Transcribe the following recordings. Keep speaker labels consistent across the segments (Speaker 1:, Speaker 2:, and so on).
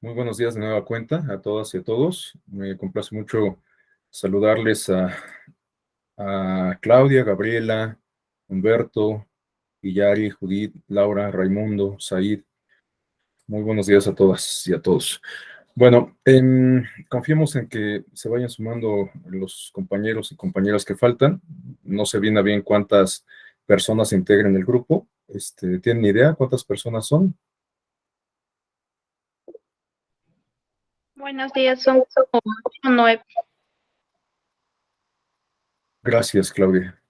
Speaker 1: Muy buenos días de nueva cuenta a todas y a todos. Me complace mucho saludarles a Claudia, Gabriela, Humberto, Iyari, Judith, Laura, Raimundo, Said. Muy buenos días a todas y a todos. Bueno, confiemos en que se vayan sumando los compañeros y compañeras que faltan. No sé bien a bien cuántas personas integran el grupo. ¿Tienen idea cuántas personas son?
Speaker 2: Buenos días, son como 9.
Speaker 1: Gracias, Claudia.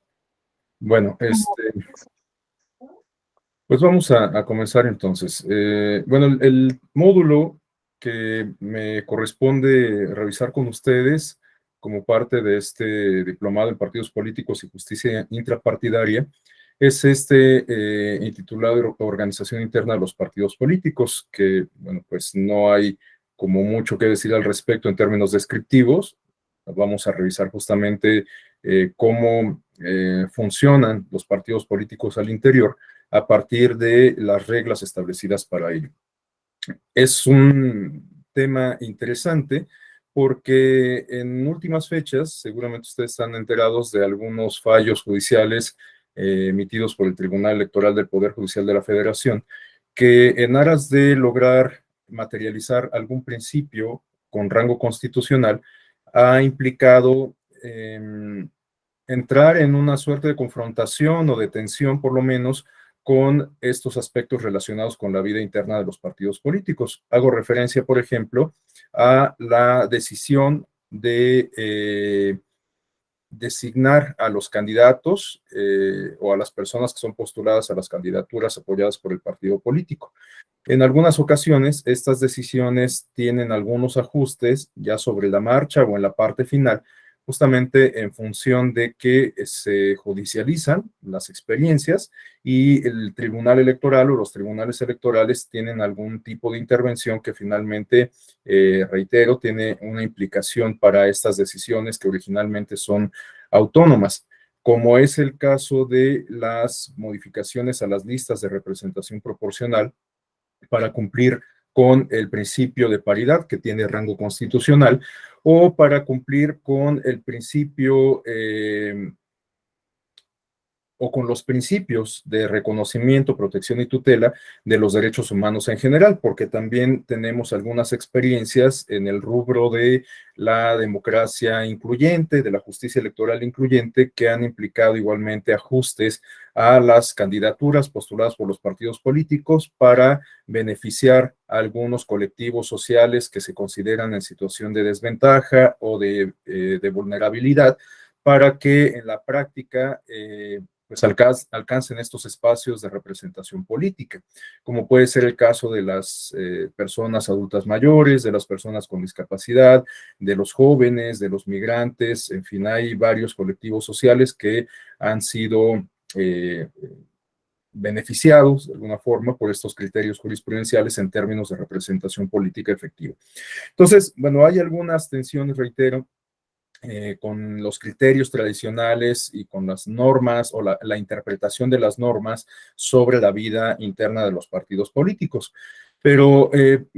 Speaker 1: Bueno, pues vamos a comenzar entonces. Bueno, el módulo que me corresponde revisar con ustedes como parte de este diplomado en partidos políticos y justicia intrapartidaria es intitulado Organización Interna de los Partidos Políticos, que, bueno, pues no hay como mucho que decir al respecto en términos descriptivos. Vamos a revisar justamente cómo funcionan los partidos políticos al interior a partir de las reglas establecidas para ello. Es un tema interesante porque en últimas fechas, seguramente ustedes están enterados de algunos fallos judiciales emitidos por el Tribunal Electoral del Poder Judicial de la Federación, que en aras de lograr materializar algún principio con rango constitucional, ha implicado entrar en una suerte de confrontación o de tensión, por lo menos, con estos aspectos relacionados con la vida interna de los partidos políticos. Hago referencia, por ejemplo, a la decisión de designar a los candidatos o a las personas que son postuladas a las candidaturas apoyadas por el partido político. En algunas ocasiones, estas decisiones tienen algunos ajustes ya sobre la marcha o en la parte final, justamente en función de que se judicializan las experiencias y el tribunal electoral o los tribunales electorales tienen algún tipo de intervención que finalmente, reitero, tiene una implicación para estas decisiones que originalmente son autónomas, como es el caso de las modificaciones a las listas de representación proporcional para cumplir con el principio de paridad que tiene rango constitucional o para cumplir con el principio o con los principios de reconocimiento, protección y tutela de los derechos humanos en general, porque también tenemos algunas experiencias en el rubro de la democracia incluyente, de la justicia electoral incluyente, que han implicado igualmente ajustes a las candidaturas postuladas por los partidos políticos para beneficiar a algunos colectivos sociales que se consideran en situación de desventaja o de vulnerabilidad, para que en la práctica pues alcancen estos espacios de representación política, como puede ser el caso de las personas adultas mayores, de las personas con discapacidad, de los jóvenes, de los migrantes, en fin, hay varios colectivos sociales que han sido beneficiados de alguna forma por estos criterios jurisprudenciales en términos de representación política efectiva. Entonces, bueno, hay algunas tensiones, reitero, con los criterios tradicionales y con las normas o la interpretación de las normas sobre la vida interna de los partidos políticos. Pero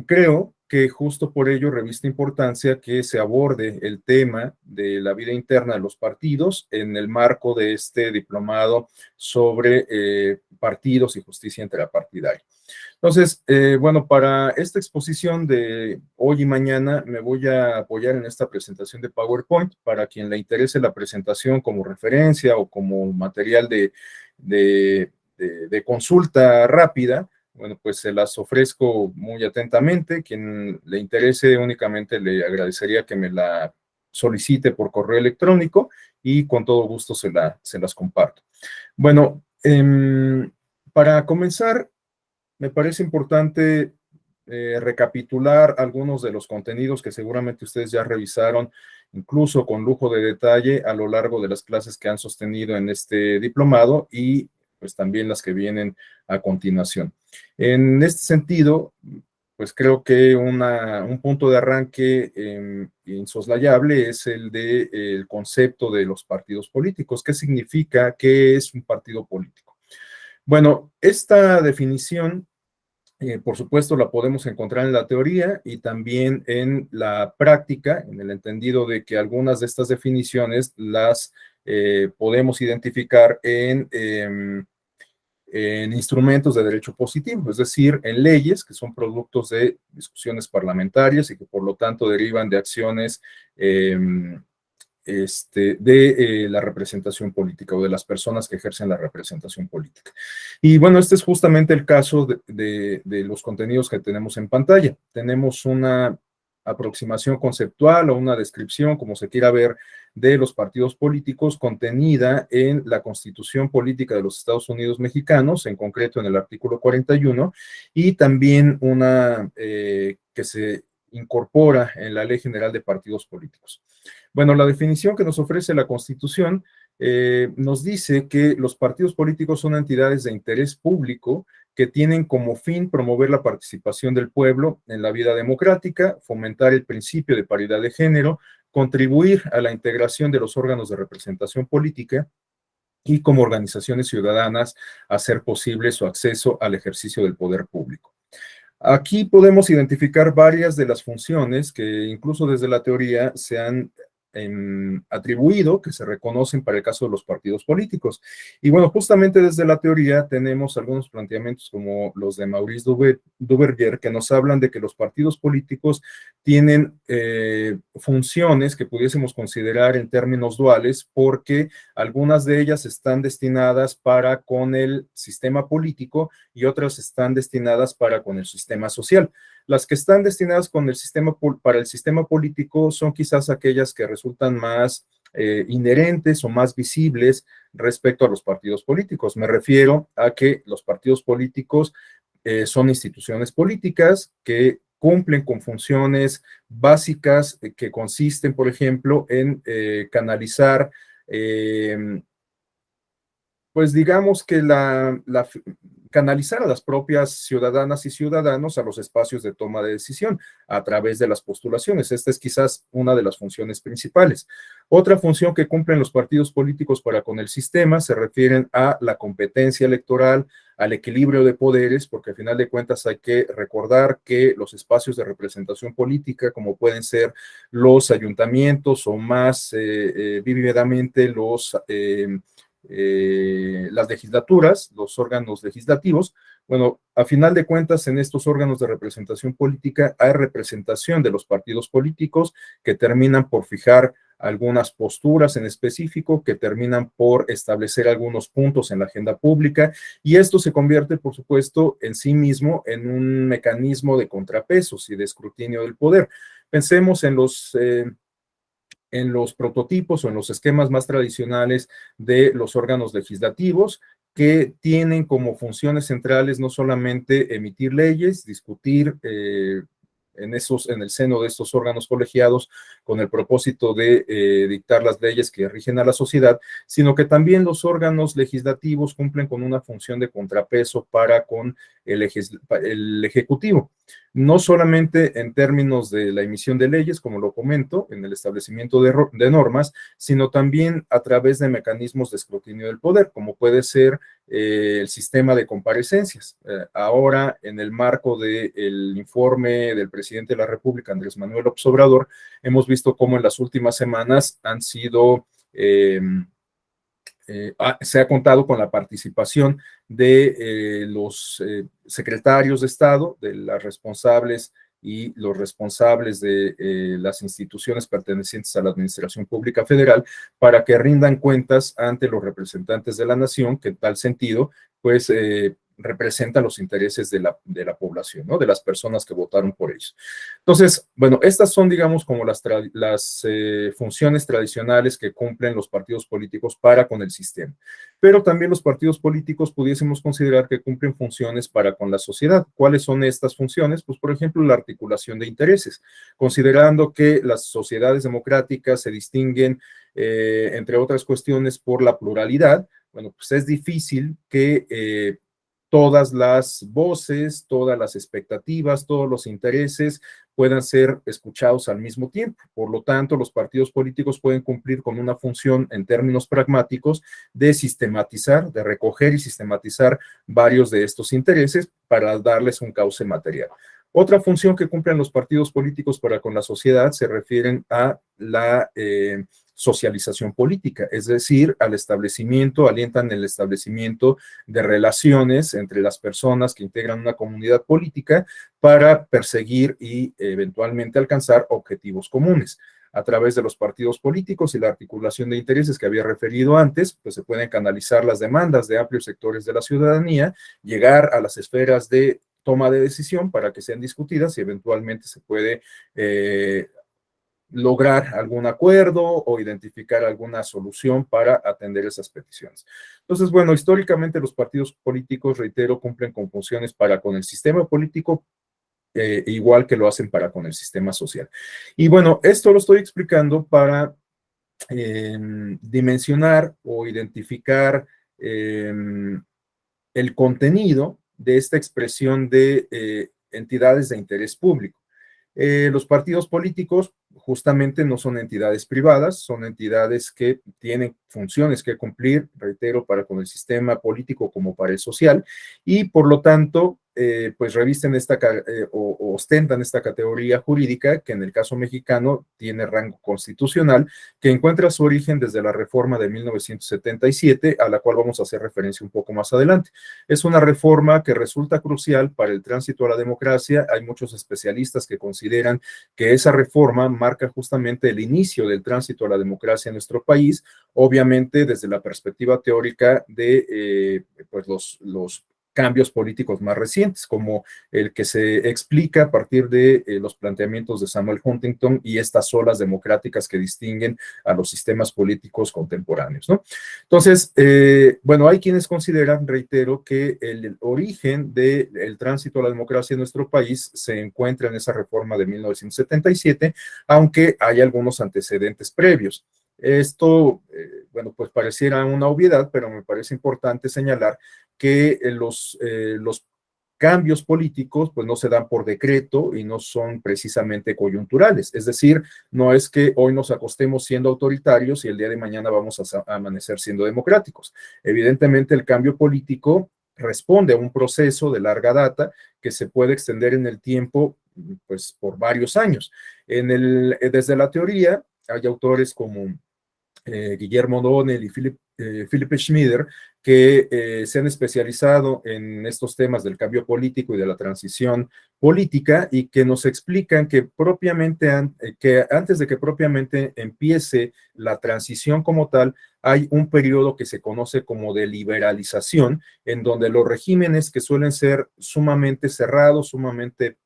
Speaker 1: creo que justo por ello reviste importancia que se aborde el tema de la vida interna de los partidos en el marco de este diplomado sobre partidos y justicia intrapartidaria. Entonces, bueno, para esta exposición de hoy y mañana me voy a apoyar en esta presentación de PowerPoint. Para quien le interese la presentación como referencia o como material de consulta rápida, bueno, pues se las ofrezco muy atentamente. Quien le interese, únicamente le agradecería que me la solicite por correo electrónico y con todo gusto se las comparto. Bueno, para comenzar, me parece importante recapitular algunos de los contenidos que seguramente ustedes ya revisaron, incluso con lujo de detalle a lo largo de las clases que han sostenido en este diplomado y pues también las que vienen a continuación. En este sentido, pues creo que un punto de arranque insoslayable es el concepto de los partidos políticos. ¿Qué significa? ¿Qué es un partido político? Bueno, esta definición Por supuesto, la podemos encontrar en la teoría y también en la práctica, en el entendido de que algunas de estas definiciones las podemos identificar en instrumentos de derecho positivo, es decir, en leyes que son productos de discusiones parlamentarias y que por lo tanto derivan de acciones eh, de la representación política o de las personas que ejercen la representación política. Y bueno, este es justamente el caso de los contenidos que tenemos en pantalla. Tenemos una aproximación conceptual o una descripción, como se quiera ver, de los partidos políticos contenida en la Constitución Política de los Estados Unidos Mexicanos, en concreto en el artículo 41, y también una que se incorpora en la Ley General de Partidos Políticos. Bueno, la definición que nos ofrece la Constitución nos dice que los partidos políticos son entidades de interés público que tienen como fin promover la participación del pueblo en la vida democrática, fomentar el principio de paridad de género, contribuir a la integración de los órganos de representación política y como organizaciones ciudadanas hacer posible su acceso al ejercicio del poder público. Aquí podemos identificar varias de las funciones que incluso desde la teoría se han atribuido, que se reconocen para el caso de los partidos políticos. Y bueno, justamente desde la teoría tenemos algunos planteamientos como los de Maurice Duverger, que nos hablan de que los partidos políticos tienen funciones que pudiésemos considerar en términos duales, porque algunas de ellas están destinadas para con el sistema político y otras están destinadas para con el sistema social. Las que están destinadas con el sistema, para el sistema político son quizás aquellas que resultan más inherentes o más visibles respecto a los partidos políticos. Me refiero a que los partidos políticos son instituciones políticas que cumplen con funciones básicas que consisten, por ejemplo, en canalizar pues digamos que canalizar a las propias ciudadanas y ciudadanos a los espacios de toma de decisión a través de las postulaciones. Esta es quizás una de las funciones principales. Otra función que cumplen los partidos políticos para con el sistema se refieren a la competencia electoral, al equilibrio de poderes, porque al final de cuentas hay que recordar que los espacios de representación política, como pueden ser los ayuntamientos o más vívidamente las legislaturas, los órganos legislativos. Bueno, a final de cuentas, en estos órganos de representación política hay representación de los partidos políticos que terminan por fijar algunas posturas en específico, que terminan por establecer algunos puntos en la agenda pública, y esto se convierte, por supuesto, en sí mismo en un mecanismo de contrapesos y de escrutinio del poder. Pensemos en los prototipos o en los esquemas más tradicionales de los órganos legislativos, que tienen como funciones centrales no solamente emitir leyes, discutir en el seno de estos órganos colegiados con el propósito de dictar las leyes que rigen a la sociedad, sino que también los órganos legislativos cumplen con una función de contrapeso para con el Ejecutivo. No solamente en términos de la emisión de leyes, como lo comento, en el establecimiento de normas, sino también a través de mecanismos de escrutinio del poder, como puede ser el sistema de comparecencias. Ahora, en el marco del informe del presidente de la República, Andrés Manuel López Obrador, hemos visto cómo en las últimas semanas han sido se ha contado con la participación de los secretarios de Estado, de las responsables y los responsables de las instituciones pertenecientes a la Administración Pública Federal, para que rindan cuentas ante los representantes de la nación, que en tal sentido, pues, representa los intereses de la población, ¿no? De las personas que votaron por ellos. Entonces, bueno, estas son, digamos, como las funciones tradicionales que cumplen los partidos políticos para con el sistema. Pero también los partidos políticos pudiésemos considerar que cumplen funciones para con la sociedad. ¿Cuáles son estas funciones? Pues, por ejemplo, la articulación de intereses, considerando que las sociedades democráticas se distinguen, entre otras cuestiones, por la pluralidad. Bueno, pues es difícil que todas las voces, todas las expectativas, todos los intereses puedan ser escuchados al mismo tiempo. Por lo tanto, los partidos políticos pueden cumplir con una función en términos pragmáticos de sistematizar, de recoger y sistematizar varios de estos intereses para darles un cauce material. Otra función que cumplen los partidos políticos para con la sociedad se refieren a la socialización política, es decir, al establecimiento, alientan el establecimiento de relaciones entre las personas que integran una comunidad política para perseguir y eventualmente alcanzar objetivos comunes. A través de los partidos políticos y la articulación de intereses que había referido antes, pues se pueden canalizar las demandas de amplios sectores de la ciudadanía, llegar a las esferas de toma de decisión para que sean discutidas y eventualmente se puede lograr algún acuerdo o identificar alguna solución para atender esas peticiones. Entonces, bueno, históricamente los partidos políticos, reitero, cumplen con funciones para con el sistema político, igual que lo hacen para con el sistema social. Y bueno, esto lo estoy explicando para dimensionar o identificar el contenido de esta expresión de entidades de interés público. Los partidos políticos justamente no son entidades privadas, son entidades que tienen funciones que cumplir, reitero, para con el sistema político como para el social, y por lo tanto, pues revisten o ostentan esta categoría jurídica que en el caso mexicano tiene rango constitucional, que encuentra su origen desde la reforma de 1977, a la cual vamos a hacer referencia un poco más adelante. Es una reforma que resulta crucial para el tránsito a la democracia. Hay muchos especialistas que consideran que esa reforma marca justamente el inicio del tránsito a la democracia en nuestro país, obviamente desde la perspectiva teórica de pues los cambios políticos más recientes, como el que se explica a partir de los planteamientos de Samuel Huntington y estas olas democráticas que distinguen a los sistemas políticos contemporáneos, ¿no? Entonces, bueno, hay quienes consideran, reitero, que el origen del tránsito a la democracia en nuestro país se encuentra en esa reforma de 1977, aunque hay algunos antecedentes previos. Esto, bueno, pues pareciera una obviedad, pero me parece importante señalar que los cambios políticos pues no se dan por decreto y no son precisamente coyunturales, es decir, no es que hoy nos acostemos siendo autoritarios y el día de mañana vamos a amanecer siendo democráticos. Evidentemente el cambio político responde a un proceso de larga data que se puede extender en el tiempo pues por varios años. Desde la teoría hay autores como Guillermo O'Donnell y Philip Schmieder, que se han especializado en estos temas del cambio político y de la transición política y que nos explican que que antes de que propiamente empiece la transición como tal, hay un periodo que se conoce como de liberalización, en donde los regímenes que suelen ser sumamente cerrados, sumamente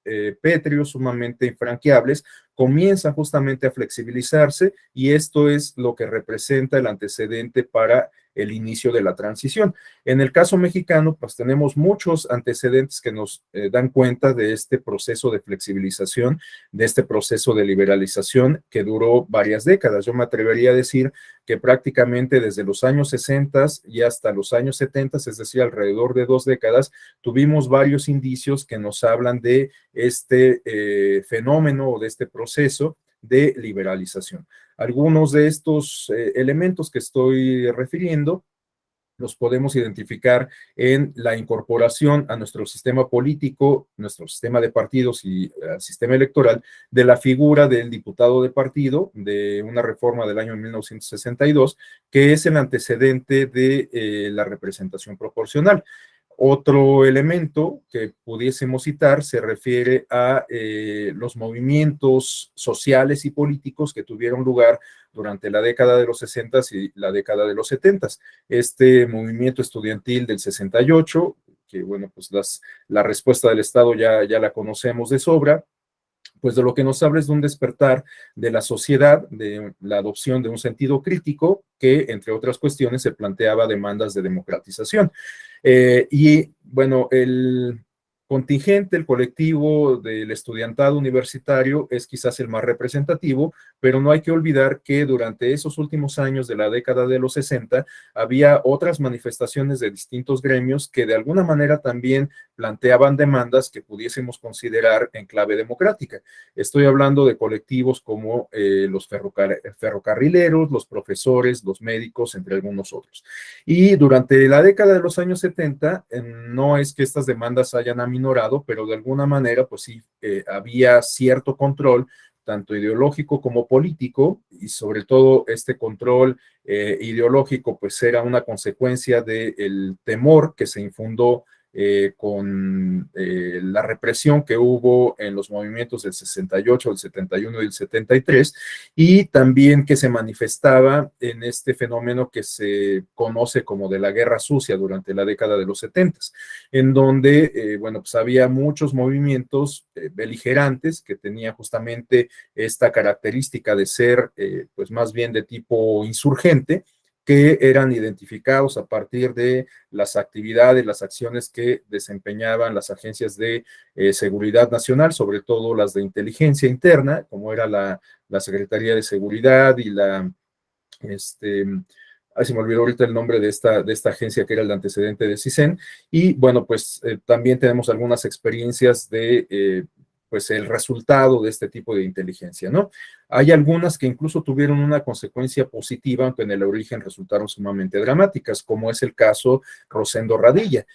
Speaker 1: pétreos, sumamente infranqueables, comienzan justamente a flexibilizarse y esto es lo que representa el antecedente para el inicio de la transición. En el caso mexicano, pues tenemos muchos antecedentes que nos dan cuenta de este proceso de flexibilización, de este proceso de liberalización que duró varias décadas. Yo me atrevería a decir que prácticamente desde los años 60 y hasta los años 70, es decir, alrededor de 2 décadas, tuvimos varios indicios que nos hablan de este fenómeno o de este proceso de liberalización. Algunos de estos elementos que estoy refiriendo los podemos identificar en la incorporación a nuestro sistema político, nuestro sistema de partidos y sistema electoral de la figura del diputado de partido de una reforma del año 1962, que es el antecedente de la representación proporcional. Otro elemento que pudiésemos citar se refiere a los movimientos sociales y políticos que tuvieron lugar durante la década de los 60 y la década de los 70. Este movimiento estudiantil del 68, que bueno, pues la respuesta del Estado ya la conocemos de sobra, pues de lo que nos habla es de un despertar de la sociedad, de la adopción de un sentido crítico que, entre otras cuestiones, se planteaba demandas de democratización. Y bueno, contingente, el colectivo del estudiantado universitario es quizás el más representativo, pero no hay que olvidar que durante esos últimos años de la década de los 60 había otras manifestaciones de distintos gremios que de alguna manera también planteaban demandas que pudiésemos considerar en clave democrática. Estoy hablando de colectivos como los ferrocarrileros, los profesores, los médicos, entre algunos otros. Y durante la década de los años 70, no es que estas demandas hayan aminorado, pero de alguna manera, pues sí, había cierto control, tanto ideológico como político, y sobre todo este control ideológico, pues era una consecuencia del temor que se infundó con la represión que hubo en los movimientos del 68, del 71 y del 73, y también que se manifestaba en este fenómeno que se conoce como de la guerra sucia durante la década de los 70, en donde, bueno, pues había muchos movimientos beligerantes que tenían justamente esta característica de ser, pues más bien de tipo insurgente, que eran identificados a partir de las actividades, las acciones que desempeñaban las agencias de seguridad nacional, sobre todo las de inteligencia interna, como era la Secretaría de Seguridad y ay, se me olvidó ahorita el nombre de esta agencia que era el antecedente de CISEN, y bueno, pues también tenemos algunas experiencias de pues el resultado de este tipo de inteligencia, ¿no? Hay algunas que incluso tuvieron una consecuencia positiva, aunque en el origen resultaron sumamente dramáticas, como es el caso Rosendo Radilla.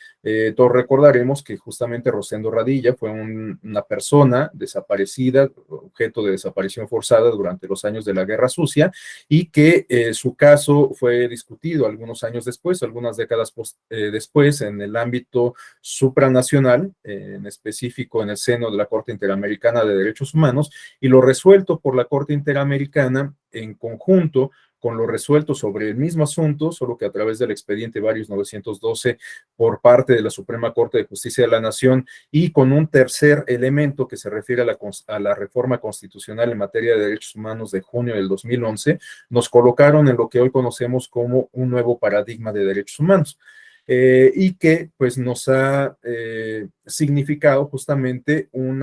Speaker 1: Todos recordaremos que justamente Rosendo Radilla fue una persona desaparecida, objeto de desaparición forzada durante los años de la Guerra Sucia, y que su caso fue discutido algunos años después, algunas décadas después, en el ámbito supranacional, en específico en el seno de la Corte Interamericana de Derechos Humanos, y lo resuelto por la Corte Interamericana en conjunto con lo resuelto sobre el mismo asunto, solo que a través del expediente varios 912 por parte de la Suprema Corte de Justicia de la Nación, y con un tercer elemento que se refiere a la reforma constitucional en materia de derechos humanos de junio del 2011, nos colocaron en lo que hoy conocemos como un nuevo paradigma de derechos humanos. Y que pues nos ha significado justamente un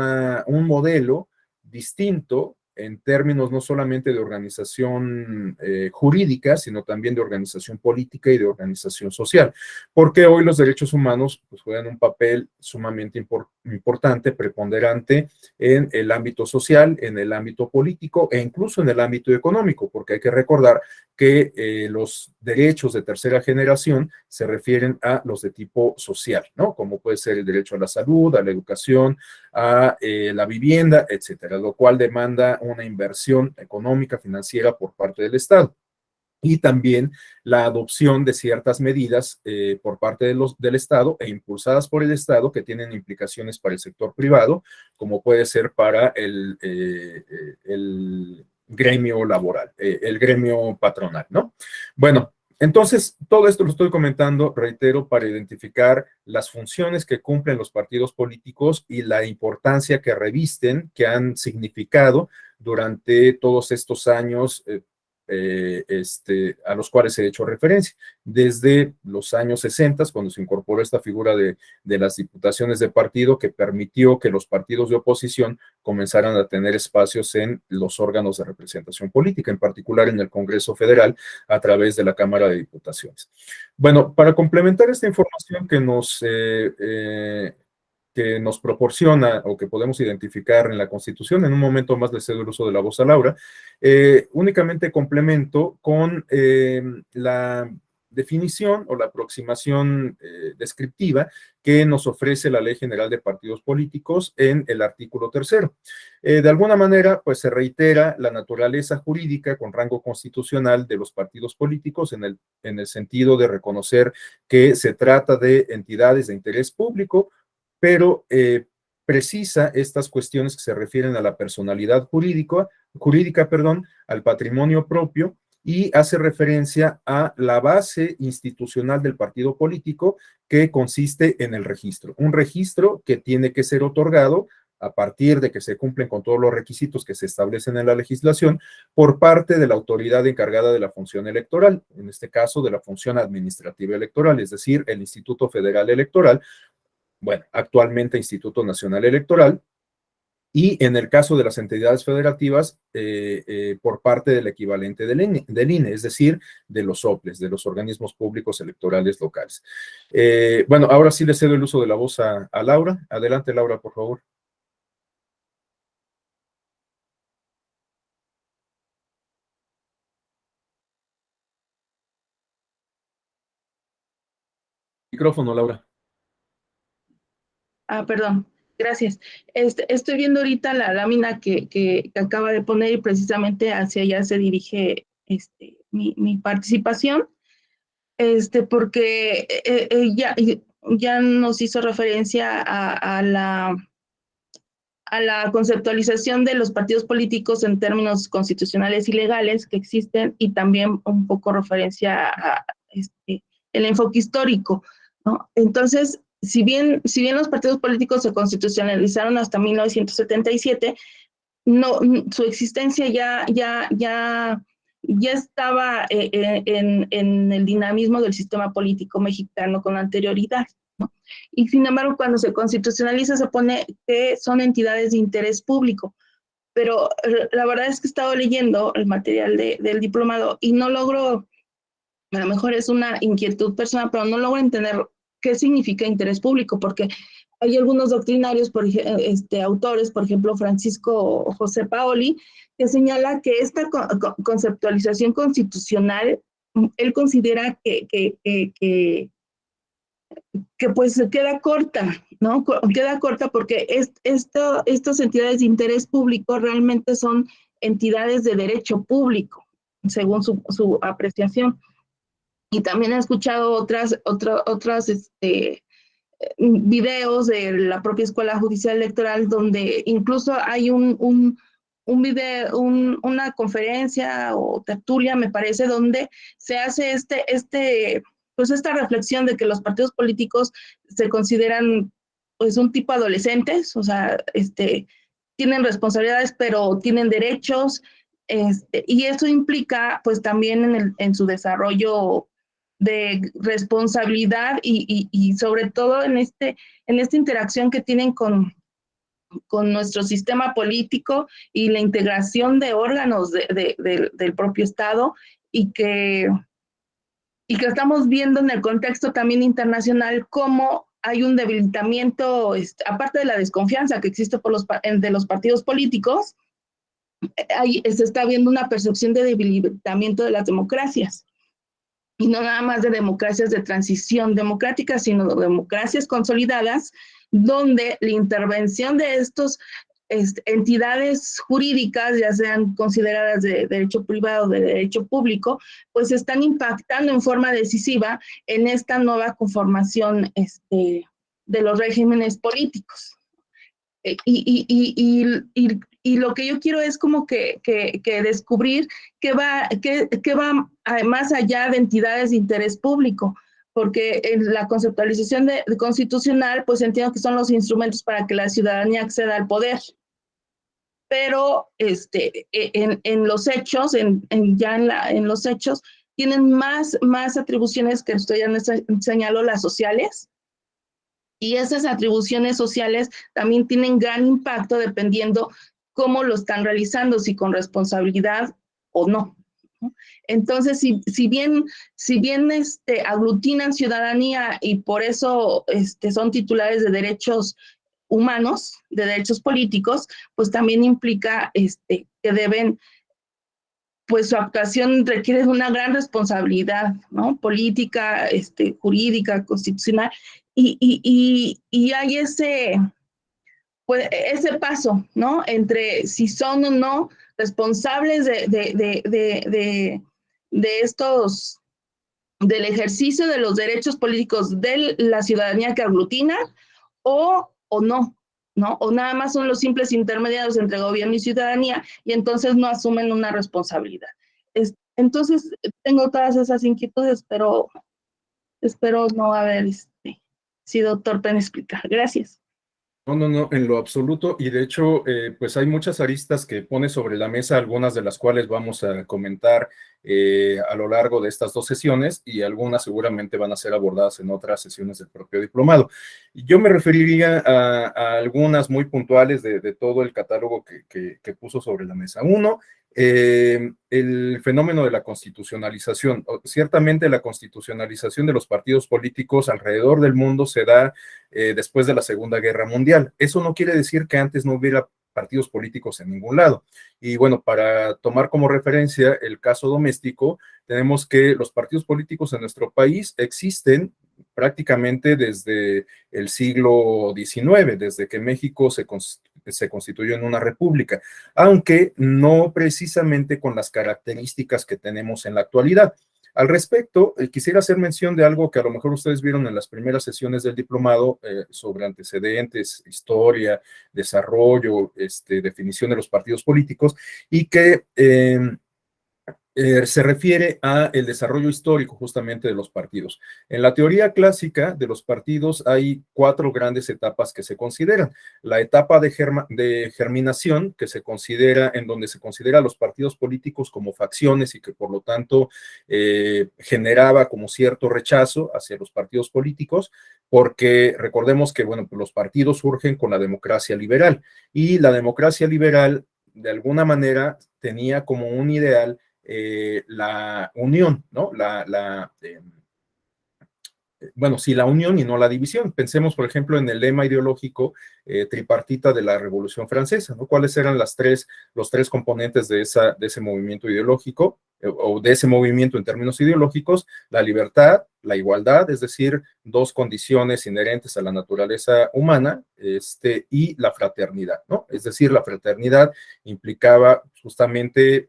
Speaker 1: modelo distinto en términos no solamente de organización jurídica, sino también de organización política y de organización social, porque hoy los derechos humanos pues, juegan un papel sumamente importante, preponderante en el ámbito social, en el ámbito político e incluso en el ámbito económico, porque hay que recordar que los derechos de tercera generación se refieren a los de tipo social, ¿no? Como puede ser el derecho a la salud, a la educación, a la vivienda, etcétera, lo cual demanda una inversión económica, financiera por parte del Estado. Y también la adopción de ciertas medidas por parte del Estado e impulsadas por el Estado que tienen implicaciones para el sector privado, como puede ser para el gremio laboral, el gremio patronal, ¿no? Bueno, entonces, todo esto lo estoy comentando, reitero, para identificar las funciones que cumplen los partidos políticos y la importancia que revisten, que han significado durante todos estos años a los cuales he hecho referencia. Desde los años 60, cuando se incorporó esta figura de las diputaciones de partido, que permitió que los partidos de oposición comenzaran a tener espacios en los órganos de representación política, en particular en el Congreso Federal, a través de la Cámara de Diputaciones. Bueno, para complementar esta información que nos proporciona o que podemos identificar en la Constitución. En un momento más le cedo el uso de la voz a Laura. Únicamente complemento con la definición o la aproximación descriptiva que nos ofrece la Ley General de Partidos Políticos en el artículo 3º. De alguna manera, pues se reitera la naturaleza jurídica con rango constitucional de los partidos políticos en el sentido de reconocer que se trata de entidades de interés público, pero precisa estas cuestiones que se refieren a la personalidad jurídica, perdón, al patrimonio propio, y hace referencia a la base institucional del partido político, que consiste en el registro. Un registro que tiene que ser otorgado a partir de que se cumplen con todos los requisitos que se establecen en la legislación por parte de la autoridad encargada de la función electoral, en este caso de la función administrativa electoral, es decir, el Instituto Federal Electoral, bueno, actualmente Instituto Nacional Electoral, y en el caso de las entidades federativas, por parte del equivalente del INE, es decir, de los OPLES, de los organismos públicos electorales locales. Bueno, ahora sí le cedo el uso de la voz a Laura. Adelante, Laura, por favor. Micrófono, Laura.
Speaker 3: Perdón, gracias. Estoy viendo ahorita la lámina que acaba de poner y precisamente hacia allá se dirige mi participación, porque ya nos hizo referencia a la conceptualización de los partidos políticos en términos constitucionales y legales que existen y también un poco referencia a el enfoque histórico, ¿no? Entonces, si bien los partidos políticos se constitucionalizaron hasta 1977, no, su existencia ya estaba en el dinamismo del sistema político mexicano con anterioridad, ¿no? Y sin embargo, cuando se constitucionaliza se pone que son entidades de interés público. Pero la verdad es que he estado leyendo el material del diplomado y no logro, a lo mejor es una inquietud personal, pero no logro entender qué significa interés público, porque hay algunos doctrinarios, autores, por ejemplo, Francisco José Paoli, que señala que esta conceptualización constitucional, él considera que pues se queda corta, ¿no? Queda corta porque estas entidades de interés público realmente son entidades de derecho público, según su apreciación. Y también he escuchado otras videos de la propia Escuela Judicial Electoral donde incluso hay un video, una conferencia o tertulia, me parece, donde se hace pues esta reflexión de que los partidos políticos se consideran pues un tipo adolescentes, o sea, tienen responsabilidades, pero tienen derechos, y eso implica pues también en su desarrollo de responsabilidad y sobre todo en esta interacción que tienen con nuestro sistema político y la integración de órganos del propio Estado y y que estamos viendo en el contexto también internacional cómo hay un debilitamiento, aparte de la desconfianza que existe de los partidos políticos, se está viendo una percepción de debilitamiento de las democracias. Y no nada más de democracias de transición democrática, sino de democracias consolidadas, donde la intervención de estos entidades jurídicas, ya sean consideradas de derecho privado o de derecho público, pues están impactando en forma decisiva en esta nueva conformación de los regímenes políticos. Y lo que yo quiero es como que descubrir que va más allá de entidades de interés público, porque en la conceptualización de constitucional, pues entiendo que son los instrumentos para que la ciudadanía acceda al poder. Pero en los hechos, en los hechos, tienen más atribuciones que usted ya señaló, las sociales, y esas atribuciones sociales también tienen gran impacto dependiendo cómo lo están realizando, si con responsabilidad o no. Entonces, si bien aglutinan ciudadanía y por eso son titulares de derechos humanos, de derechos políticos, pues también implica que deben, pues su actuación requiere de una gran responsabilidad, ¿no? Política, jurídica, constitucional, y hay pues, ese paso, ¿no? Entre si son o no responsables de estos, del ejercicio de los derechos políticos de la ciudadanía que aglutina o no, ¿no? O nada más son los simples intermediarios entre gobierno y ciudadanía y entonces no asumen una responsabilidad. Entonces, tengo todas esas inquietudes, pero espero no haber sido torpe en explicar. Gracias.
Speaker 1: No, no, no, en lo absoluto. Y de hecho, pues hay muchas aristas que pone sobre la mesa, algunas de las cuales vamos a comentar a lo largo de estas dos sesiones y algunas seguramente van a ser abordadas en otras sesiones del propio diplomado. Yo me referiría a algunas muy puntuales de todo el catálogo que puso sobre la mesa. Uno, el fenómeno de la constitucionalización. Ciertamente la constitucionalización de los partidos políticos alrededor del mundo se da después de la Segunda Guerra Mundial. Eso no quiere decir que antes no hubiera partidos políticos en ningún lado. Y bueno, para tomar como referencia el caso doméstico, tenemos que los partidos políticos en nuestro país existen prácticamente desde el siglo XIX, desde que México se constituyó en una república, aunque no precisamente con las características que tenemos en la actualidad. Al respecto, quisiera hacer mención de algo que a lo mejor ustedes vieron en las primeras sesiones del diplomado sobre antecedentes, historia, desarrollo, definición de los partidos políticos, y que se refiere a el desarrollo histórico justamente de los partidos. En la teoría clásica de los partidos hay cuatro grandes etapas que se consideran. La etapa de germinación, que se considera, en donde se considera a los partidos políticos como facciones y que por lo tanto generaba como cierto rechazo hacia los partidos políticos, porque recordemos que, bueno, pues los partidos surgen con la democracia liberal y la democracia liberal de alguna manera tenía como un ideal la unión, ¿no? Bueno, sí, la unión y no la división. Pensemos, por ejemplo, en el lema ideológico tripartita de la Revolución Francesa, ¿no? ¿Cuáles eran los tres componentes de ese movimiento ideológico o de ese movimiento en términos ideológicos? La libertad, la igualdad, es decir, dos condiciones inherentes a la naturaleza humana, y la fraternidad, ¿no? Es decir, la fraternidad implicaba justamente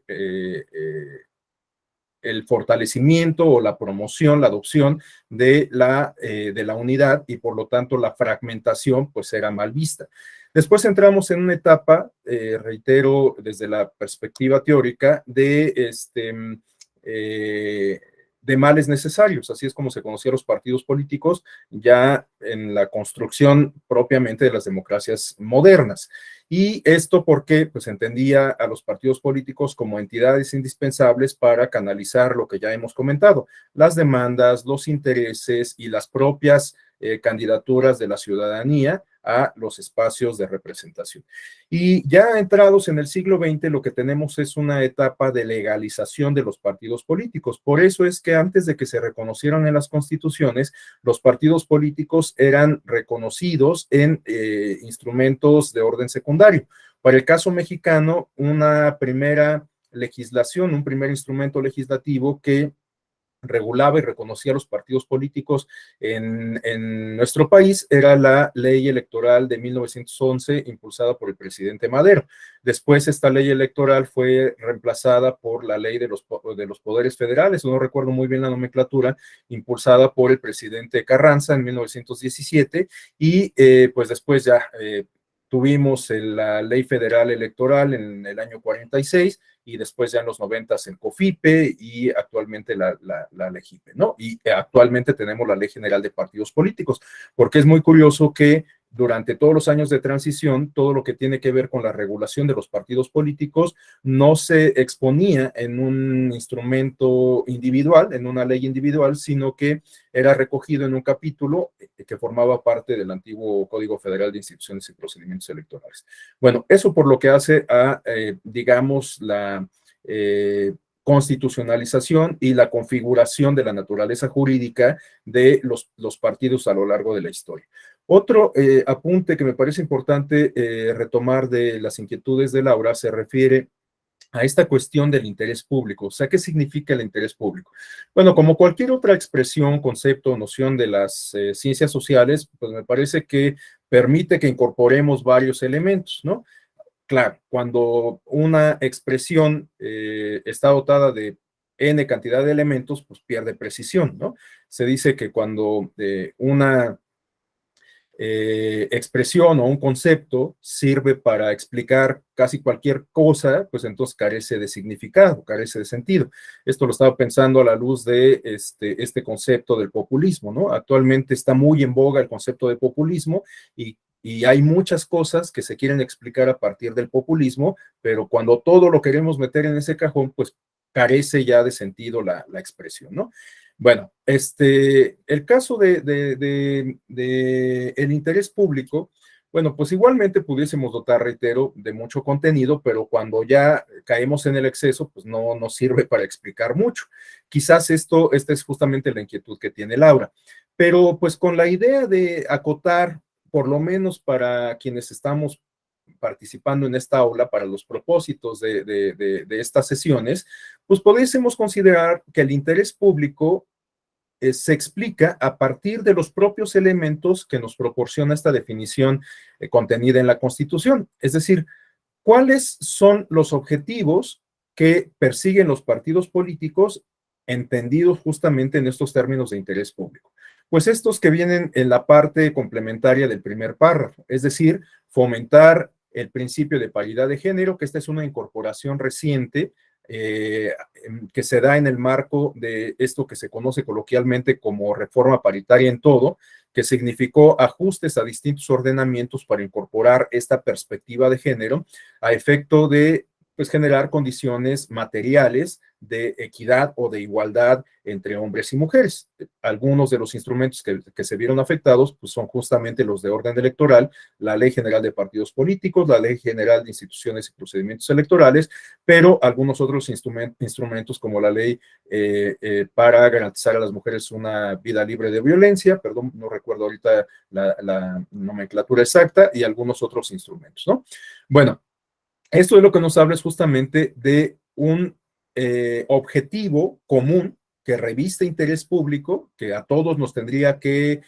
Speaker 1: el fortalecimiento o la promoción, la adopción de la unidad y por lo tanto la fragmentación pues era mal vista. Después entramos en una etapa, reitero, desde la perspectiva teórica, de males necesarios, así es como se conocían los partidos políticos ya en la construcción propiamente de las democracias modernas. Y esto porque pues entendía a los partidos políticos como entidades indispensables para canalizar lo que ya hemos comentado, las demandas, los intereses y las propias candidaturas de la ciudadanía a los espacios de representación. Y ya entrados en el siglo XX, lo que tenemos es una etapa de legalización de los partidos políticos. Por eso es que antes de que se reconocieran en las constituciones, los partidos políticos eran reconocidos en instrumentos de orden secundario. Para el caso mexicano, una primera legislación, un primer instrumento legislativo que regulaba y reconocía a los partidos políticos en nuestro país era la ley electoral de 1911 impulsada por el presidente Madero. Después esta ley electoral fue reemplazada por la ley de los poderes federales, no recuerdo muy bien la nomenclatura, impulsada por el presidente Carranza en 1917 y pues después ya tuvimos la ley federal electoral en el año 46 y después ya en los 90 el COFIPE y actualmente la LEGIPE, ¿no? Y actualmente tenemos la Ley General de Partidos Políticos, porque es muy curioso que durante todos los años de transición, todo lo que tiene que ver con la regulación de los partidos políticos no se exponía en un instrumento individual, en una ley individual, sino que era recogido en un capítulo que formaba parte del antiguo Código Federal de Instituciones y Procedimientos Electorales. Bueno, eso por lo que hace a, digamos, la constitucionalización y la configuración de la naturaleza jurídica de los partidos a lo largo de la historia. Otro apunte que me parece importante retomar de las inquietudes de Laura se refiere a esta cuestión del interés público. O sea, ¿qué significa el interés público? Bueno, como cualquier otra expresión, concepto o noción de las ciencias sociales, pues me parece que permite que incorporemos varios elementos, ¿no? Claro, cuando una expresión está dotada de n cantidad de elementos, pues pierde precisión, ¿no? Se dice que cuando una expresión o un concepto sirve para explicar casi cualquier cosa, pues entonces carece de significado, carece de sentido. Esto lo estaba pensando a la luz de este concepto del populismo, ¿no? Actualmente está muy en boga el concepto de populismo y Y hay muchas cosas que se quieren explicar a partir del populismo, pero cuando todo lo queremos meter en ese cajón, pues carece ya de sentido la expresión, ¿no? Bueno, el caso de el interés público, bueno, pues igualmente pudiésemos dotar, reitero, de mucho contenido, pero cuando ya caemos en el exceso, pues no nos sirve para explicar mucho. Quizás esta es justamente la inquietud que tiene Laura, pero pues con la idea de acotar, por lo menos para quienes estamos participando en esta aula, para los propósitos de estas sesiones, pues pudiésemos considerar que el interés público se explica a partir de los propios elementos que nos proporciona esta definición contenida en la Constitución. Es decir, ¿cuáles son los objetivos que persiguen los partidos políticos entendidos justamente en estos términos de interés público? Pues estos que vienen en la parte complementaria del primer párrafo, es decir, fomentar el principio de paridad de género, que esta es una incorporación reciente que se da en el marco de esto que se conoce coloquialmente como reforma paritaria en todo, que significó ajustes a distintos ordenamientos para incorporar esta perspectiva de género a efecto de pues, generar condiciones materiales de equidad o de igualdad entre hombres y mujeres. Algunos de los instrumentos que se vieron afectados pues, son justamente los de orden electoral, la Ley General de Partidos Políticos, la Ley General de Instituciones y Procedimientos Electorales, pero algunos otros instrumentos como la Ley para garantizar a las mujeres una vida libre de violencia, perdón, no recuerdo ahorita la nomenclatura exacta, y algunos otros instrumentos, ¿no? Bueno, esto es lo que nos habla es justamente de un objetivo común que reviste interés público, que a todos nos tendría que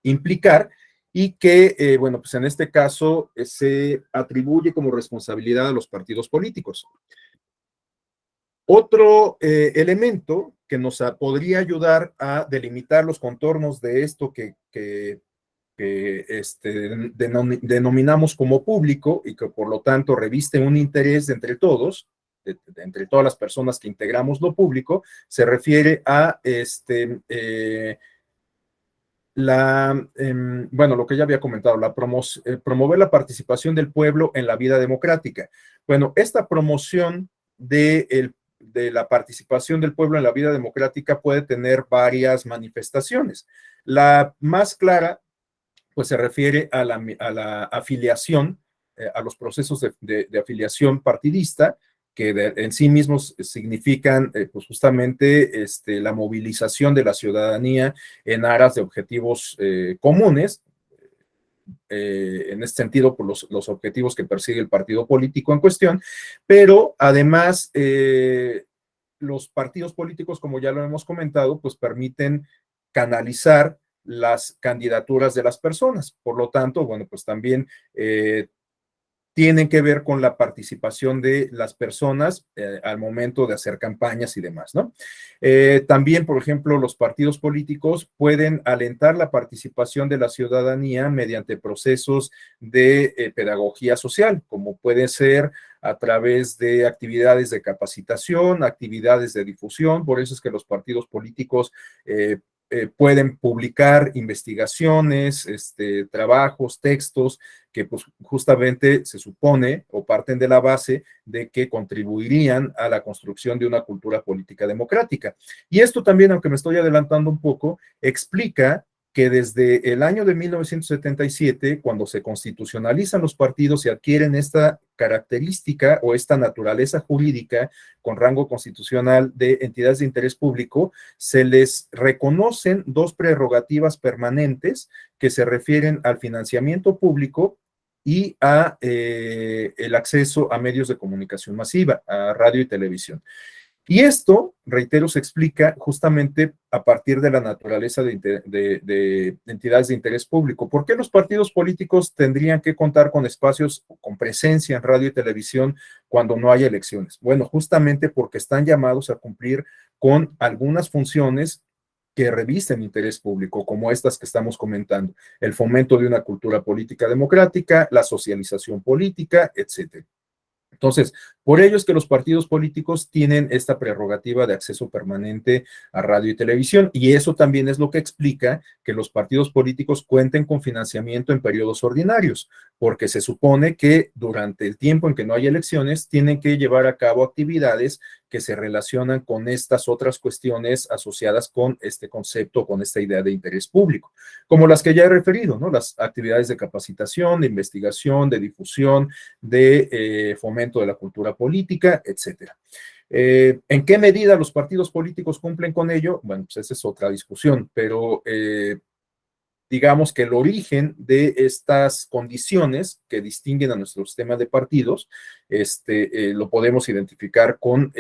Speaker 1: implicar y que, bueno, pues en este caso se atribuye como responsabilidad a los partidos políticos. Otro elemento que nos podría ayudar a delimitar los contornos de esto que denominamos como público y que por lo tanto reviste un interés de entre todos, entre todas las personas que integramos lo público, se refiere a bueno, lo que ya había comentado, promover la participación del pueblo en la vida democrática. Bueno, esta promoción de la participación del pueblo en la vida democrática puede tener varias manifestaciones. La más clara pues se refiere a la afiliación, a los procesos de afiliación partidista, que en sí mismos significan pues justamente la movilización de la ciudadanía en aras de objetivos comunes, en este sentido, por los objetivos que persigue el partido político en cuestión, pero además los partidos políticos, como ya lo hemos comentado, pues permiten canalizar las candidaturas de las personas. Por lo tanto, bueno, pues también tienen que ver con la participación de las personas al momento de hacer campañas y demás, ¿no? También, por ejemplo, los partidos políticos pueden alentar la participación de la ciudadanía mediante procesos de pedagogía social, como puede ser a través de actividades de capacitación, actividades de difusión. Por eso es que los partidos políticos pueden publicar investigaciones, trabajos, textos que pues, justamente se supone o parten de la base de que contribuirían a la construcción de una cultura política democrática. Y esto también, aunque me estoy adelantando un poco, explica que desde el año de 1977, cuando se constitucionalizan los partidos y adquieren esta característica o esta naturaleza jurídica con rango constitucional de entidades de interés público, se les reconocen dos prerrogativas permanentes que se refieren al financiamiento público y a el acceso a medios de comunicación masiva, a radio y televisión. Y esto, reitero, se explica justamente a partir de la naturaleza de entidades de interés público. ¿Por qué los partidos políticos tendrían que contar con espacios, con presencia en radio y televisión cuando no hay elecciones? Bueno, justamente porque están llamados a cumplir con algunas funciones que revisten interés público, como estas que estamos comentando, el fomento de una cultura política democrática, la socialización política, etcétera. Entonces, Por ello es que los partidos políticos tienen esta prerrogativa de acceso permanente a radio y televisión, y eso también es lo que explica que los partidos políticos cuenten con financiamiento en periodos ordinarios, porque se supone que durante el tiempo en que no hay elecciones tienen que llevar a cabo actividades que se relacionan con estas otras cuestiones asociadas con este concepto, con esta idea de interés público, como las que ya he referido, ¿no? Las actividades de capacitación, de investigación, de difusión, de fomento de la cultura política, etcétera. ¿En qué medida los partidos políticos cumplen con ello? Bueno, pues esa es otra discusión, pero digamos que el origen de estas condiciones que distinguen a nuestro sistema de partidos, lo podemos identificar con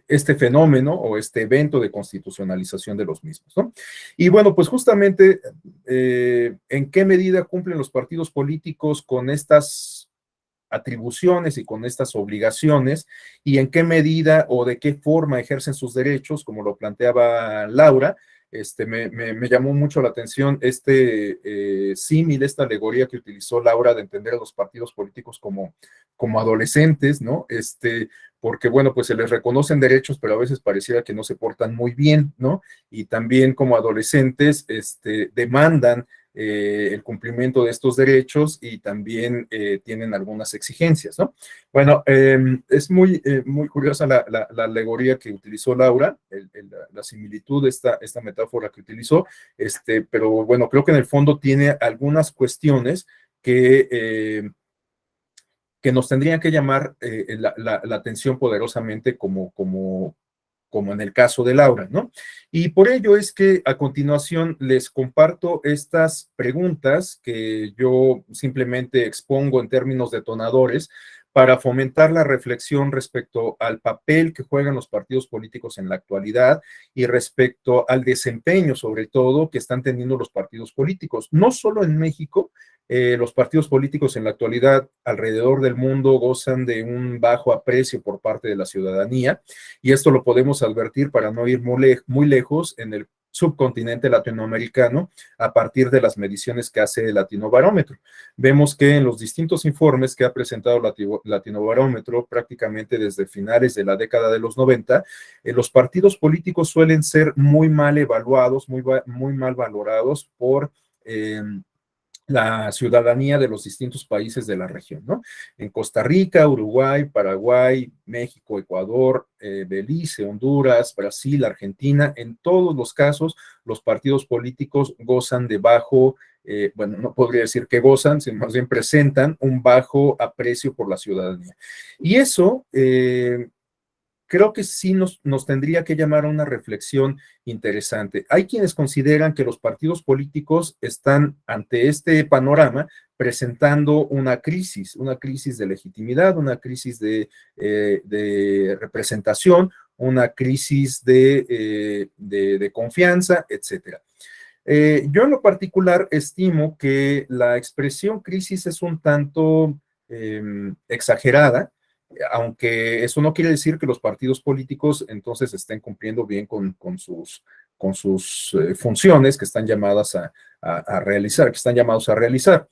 Speaker 1: este fenómeno o este evento de constitucionalización de los mismos, ¿no? Y bueno, pues justamente, ¿en qué medida cumplen los partidos políticos con estas atribuciones y con estas obligaciones, y en qué medida o de qué forma ejercen sus derechos, como lo planteaba Laura? Me llamó mucho la atención símil, esta alegoría que utilizó Laura de entender a los partidos políticos como adolescentes, ¿no? Porque, bueno, pues se les reconocen derechos, pero a veces pareciera que no se portan muy bien, ¿no? Y también como adolescentes demandan el cumplimiento de estos derechos y también tienen algunas exigencias, ¿no? Bueno, es muy curiosa la alegoría que utilizó Laura, la similitud, esta metáfora que utilizó, pero bueno, creo que en el fondo tiene algunas cuestiones que nos tendrían que llamar la atención poderosamente como en el caso de Laura, ¿no? Y por ello es que a continuación les comparto estas preguntas que yo simplemente expongo en términos detonadores para fomentar la reflexión respecto al papel que juegan los partidos políticos en la actualidad y respecto al desempeño, sobre todo, que están teniendo los partidos políticos, no solo en México. Los partidos políticos en la actualidad alrededor del mundo gozan de un bajo aprecio por parte de la ciudadanía, y esto lo podemos advertir para no ir muy lejos en el subcontinente latinoamericano a partir de las mediciones que hace el Latinobarómetro. Vemos que en los distintos informes que ha presentado Latinobarómetro prácticamente desde finales de la década de los 90, los partidos políticos suelen ser muy mal evaluados, muy mal valorados por la ciudadanía de los distintos países de la región, ¿no? En Costa Rica, Uruguay, Paraguay, México, Ecuador, Belice, Honduras, Brasil, Argentina, en todos los casos, los partidos políticos gozan de bajo, bueno, no podría decir que gozan, sino más bien presentan un bajo aprecio por la ciudadanía. Y eso creo que sí nos tendría que llamar a una reflexión interesante. Hay quienes consideran que los partidos políticos están ante este panorama presentando una crisis de legitimidad, una crisis de representación, una crisis de confianza, etcétera. Yo en lo particular estimo que la expresión crisis es un tanto exagerada, aunque eso no quiere decir que los partidos políticos entonces estén cumpliendo bien con sus funciones que están llamadas a realizar, que están llamados a realizar.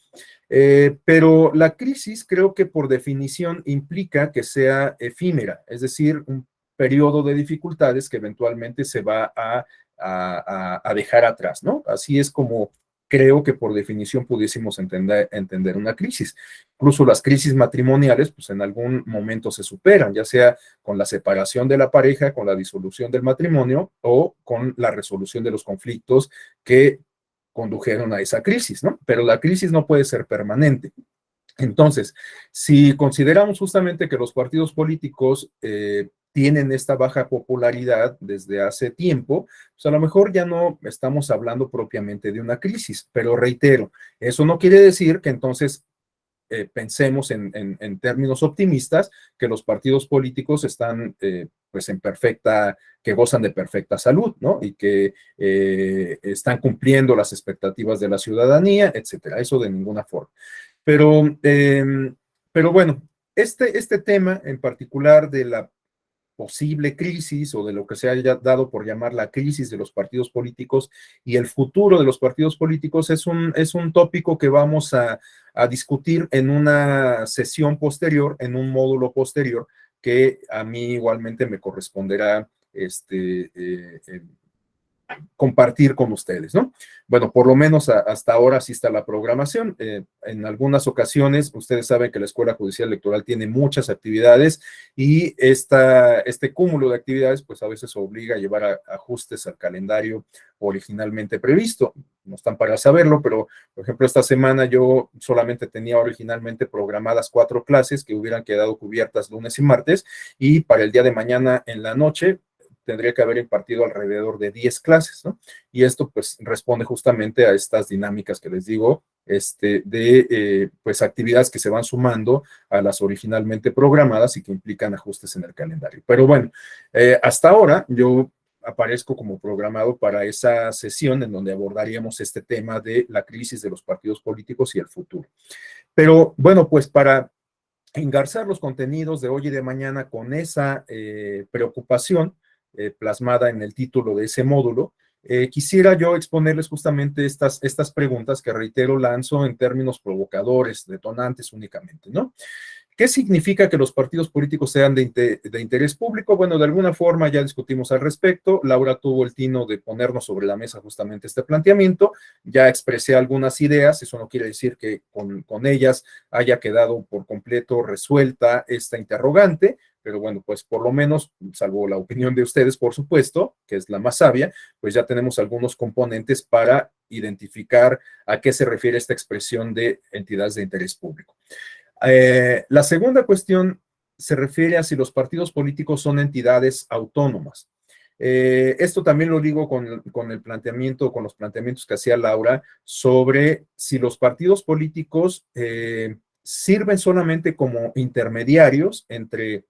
Speaker 1: Pero la crisis creo que por definición implica que sea efímera, es decir, un periodo de dificultades que eventualmente se va a dejar atrás, ¿no? Así es como creo que por definición pudiésemos entender una crisis. Incluso las crisis matrimoniales, pues en algún momento se superan, ya sea con la separación de la pareja, con la disolución del matrimonio o con la resolución de los conflictos que condujeron a esa crisis, ¿no? Pero la crisis no puede ser permanente. Entonces, si consideramos justamente que los partidos políticos tienen esta baja popularidad desde hace tiempo, pues a lo mejor ya no estamos hablando propiamente de una crisis, pero reitero, eso no quiere decir que entonces pensemos en términos optimistas que los partidos políticos están pues que gozan de perfecta salud, ¿no? Y que están cumpliendo las expectativas de la ciudadanía, etcétera. Eso de ninguna forma. Pero bueno, este tema en particular de la posible crisis o de lo que se haya dado por llamar la crisis de los partidos políticos y el futuro de los partidos políticos es un tópico que vamos a a discutir en una sesión posterior, en un módulo posterior, que a mí igualmente me corresponderá compartir con ustedes, ¿no? Bueno, por lo menos hasta ahora sí está la programación. En algunas ocasiones, ustedes saben que la Escuela Judicial Electoral tiene muchas actividades y este cúmulo de actividades, pues a veces obliga a llevar ajustes al calendario originalmente previsto. No están para saberlo, pero por ejemplo, esta semana yo solamente tenía originalmente programadas 4 clases que hubieran quedado cubiertas lunes y martes, y para el día de mañana en la noche tendría que haber impartido alrededor de 10 clases, ¿no? Y esto pues responde justamente a estas dinámicas que les digo, pues actividades que se van sumando a las originalmente programadas y que implican ajustes en el calendario. Pero bueno, hasta ahora yo aparezco como programado para esa sesión en donde abordaríamos este tema de la crisis de los partidos políticos y el futuro. Pero bueno, pues para engarzar los contenidos de hoy y de mañana con esa preocupación plasmada en el título de ese módulo, quisiera yo exponerles justamente estas preguntas que, reitero, lanzo en términos provocadores, detonantes únicamente, ¿no? ¿Qué significa que los partidos políticos sean de interés público? Bueno, de alguna forma ya discutimos al respecto. Laura tuvo el tino de ponernos sobre la mesa justamente este planteamiento. Ya expresé algunas ideas. Eso no quiere decir que con ellas haya quedado por completo resuelta esta interrogante, pero bueno, pues por lo menos, salvo la opinión de ustedes, por supuesto, que es la más sabia, pues ya tenemos algunos componentes para identificar a qué se refiere esta expresión de entidades de interés público. La segunda cuestión se refiere a si los partidos políticos son entidades autónomas. Esto también lo digo con el planteamiento, con los planteamientos que hacía Laura sobre si los partidos políticos sirven solamente como intermediarios entre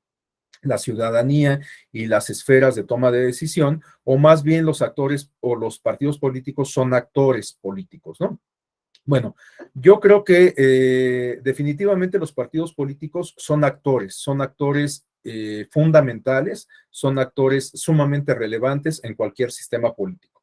Speaker 1: la ciudadanía y las esferas de toma de decisión, o más bien los actores o los partidos políticos son actores políticos, ¿no? Bueno, yo creo que definitivamente los partidos políticos son actores fundamentales, son actores sumamente relevantes en cualquier sistema político.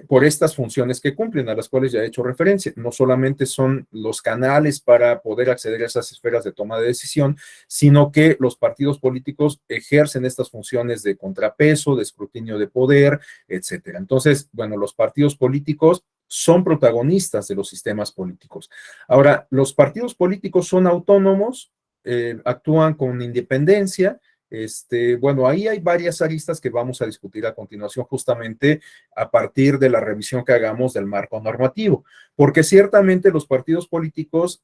Speaker 1: Por estas funciones que cumplen, a las cuales ya he hecho referencia. No solamente son los canales para poder acceder a esas esferas de toma de decisión, sino que los partidos políticos ejercen estas funciones de contrapeso, de escrutinio de poder, etcétera. Entonces, bueno, los partidos políticos son protagonistas de los sistemas políticos. Ahora, los partidos políticos son autónomos, actúan con independencia. Bueno, ahí hay varias aristas que vamos a discutir a continuación, justamente a partir de la revisión que hagamos del marco normativo, porque ciertamente los partidos políticos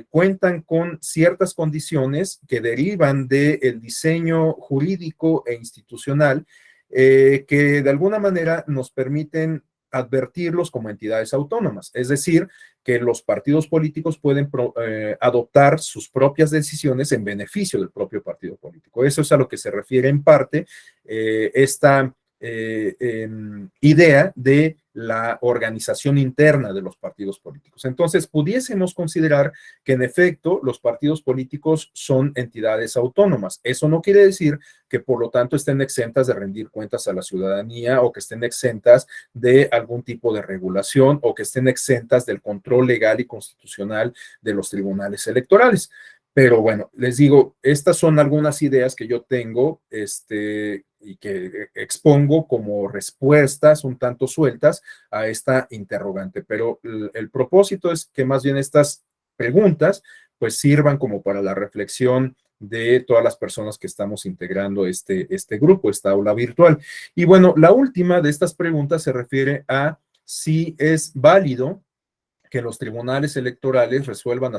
Speaker 1: cuentan con ciertas condiciones que derivan del diseño jurídico e institucional que de alguna manera nos permiten advertirlos como entidades autónomas, es decir, que los partidos políticos pueden adoptar sus propias decisiones en beneficio del propio partido político. Eso es a lo que se refiere en parte esta idea de la organización interna de los partidos políticos. Entonces, pudiésemos considerar que en efecto los partidos políticos son entidades autónomas. Eso no quiere decir que por lo tanto estén exentas de rendir cuentas a la ciudadanía o que estén exentas de algún tipo de regulación o que estén exentas del control legal y constitucional de los tribunales electorales. Pero bueno, les digo, estas son algunas ideas que yo tengo y que expongo como respuestas un tanto sueltas a esta interrogante. Pero el propósito es que más bien estas preguntas pues sirvan como para la reflexión de todas las personas que estamos integrando este grupo, esta aula virtual. Y bueno, la última de estas preguntas se refiere a si es válido que los tribunales electorales resuelvan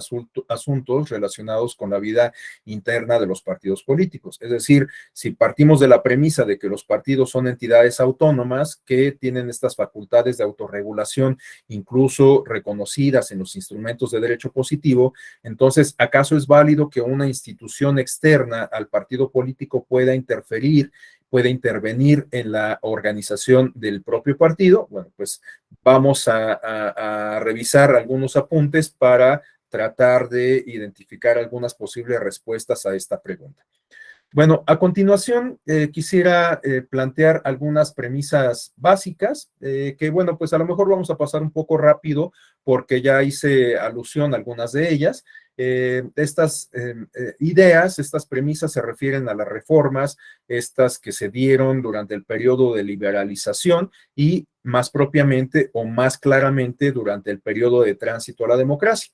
Speaker 1: asuntos relacionados con la vida interna de los partidos políticos. Es decir, si partimos de la premisa de que los partidos son entidades autónomas que tienen estas facultades de autorregulación, incluso reconocidas en los instrumentos de derecho positivo, entonces, ¿acaso es válido que una institución externa al partido político pueda intervenir en la organización del propio partido? Bueno, pues vamos a revisar algunos apuntes para tratar de identificar algunas posibles respuestas a esta pregunta. Bueno, a continuación quisiera plantear algunas premisas básicas que, bueno, pues a lo mejor vamos a pasar un poco rápido porque ya hice alusión a algunas de ellas. Estas ideas, estas premisas se refieren a las reformas, estas que se dieron durante el periodo de liberalización y más propiamente o más claramente durante el periodo de tránsito a la democracia.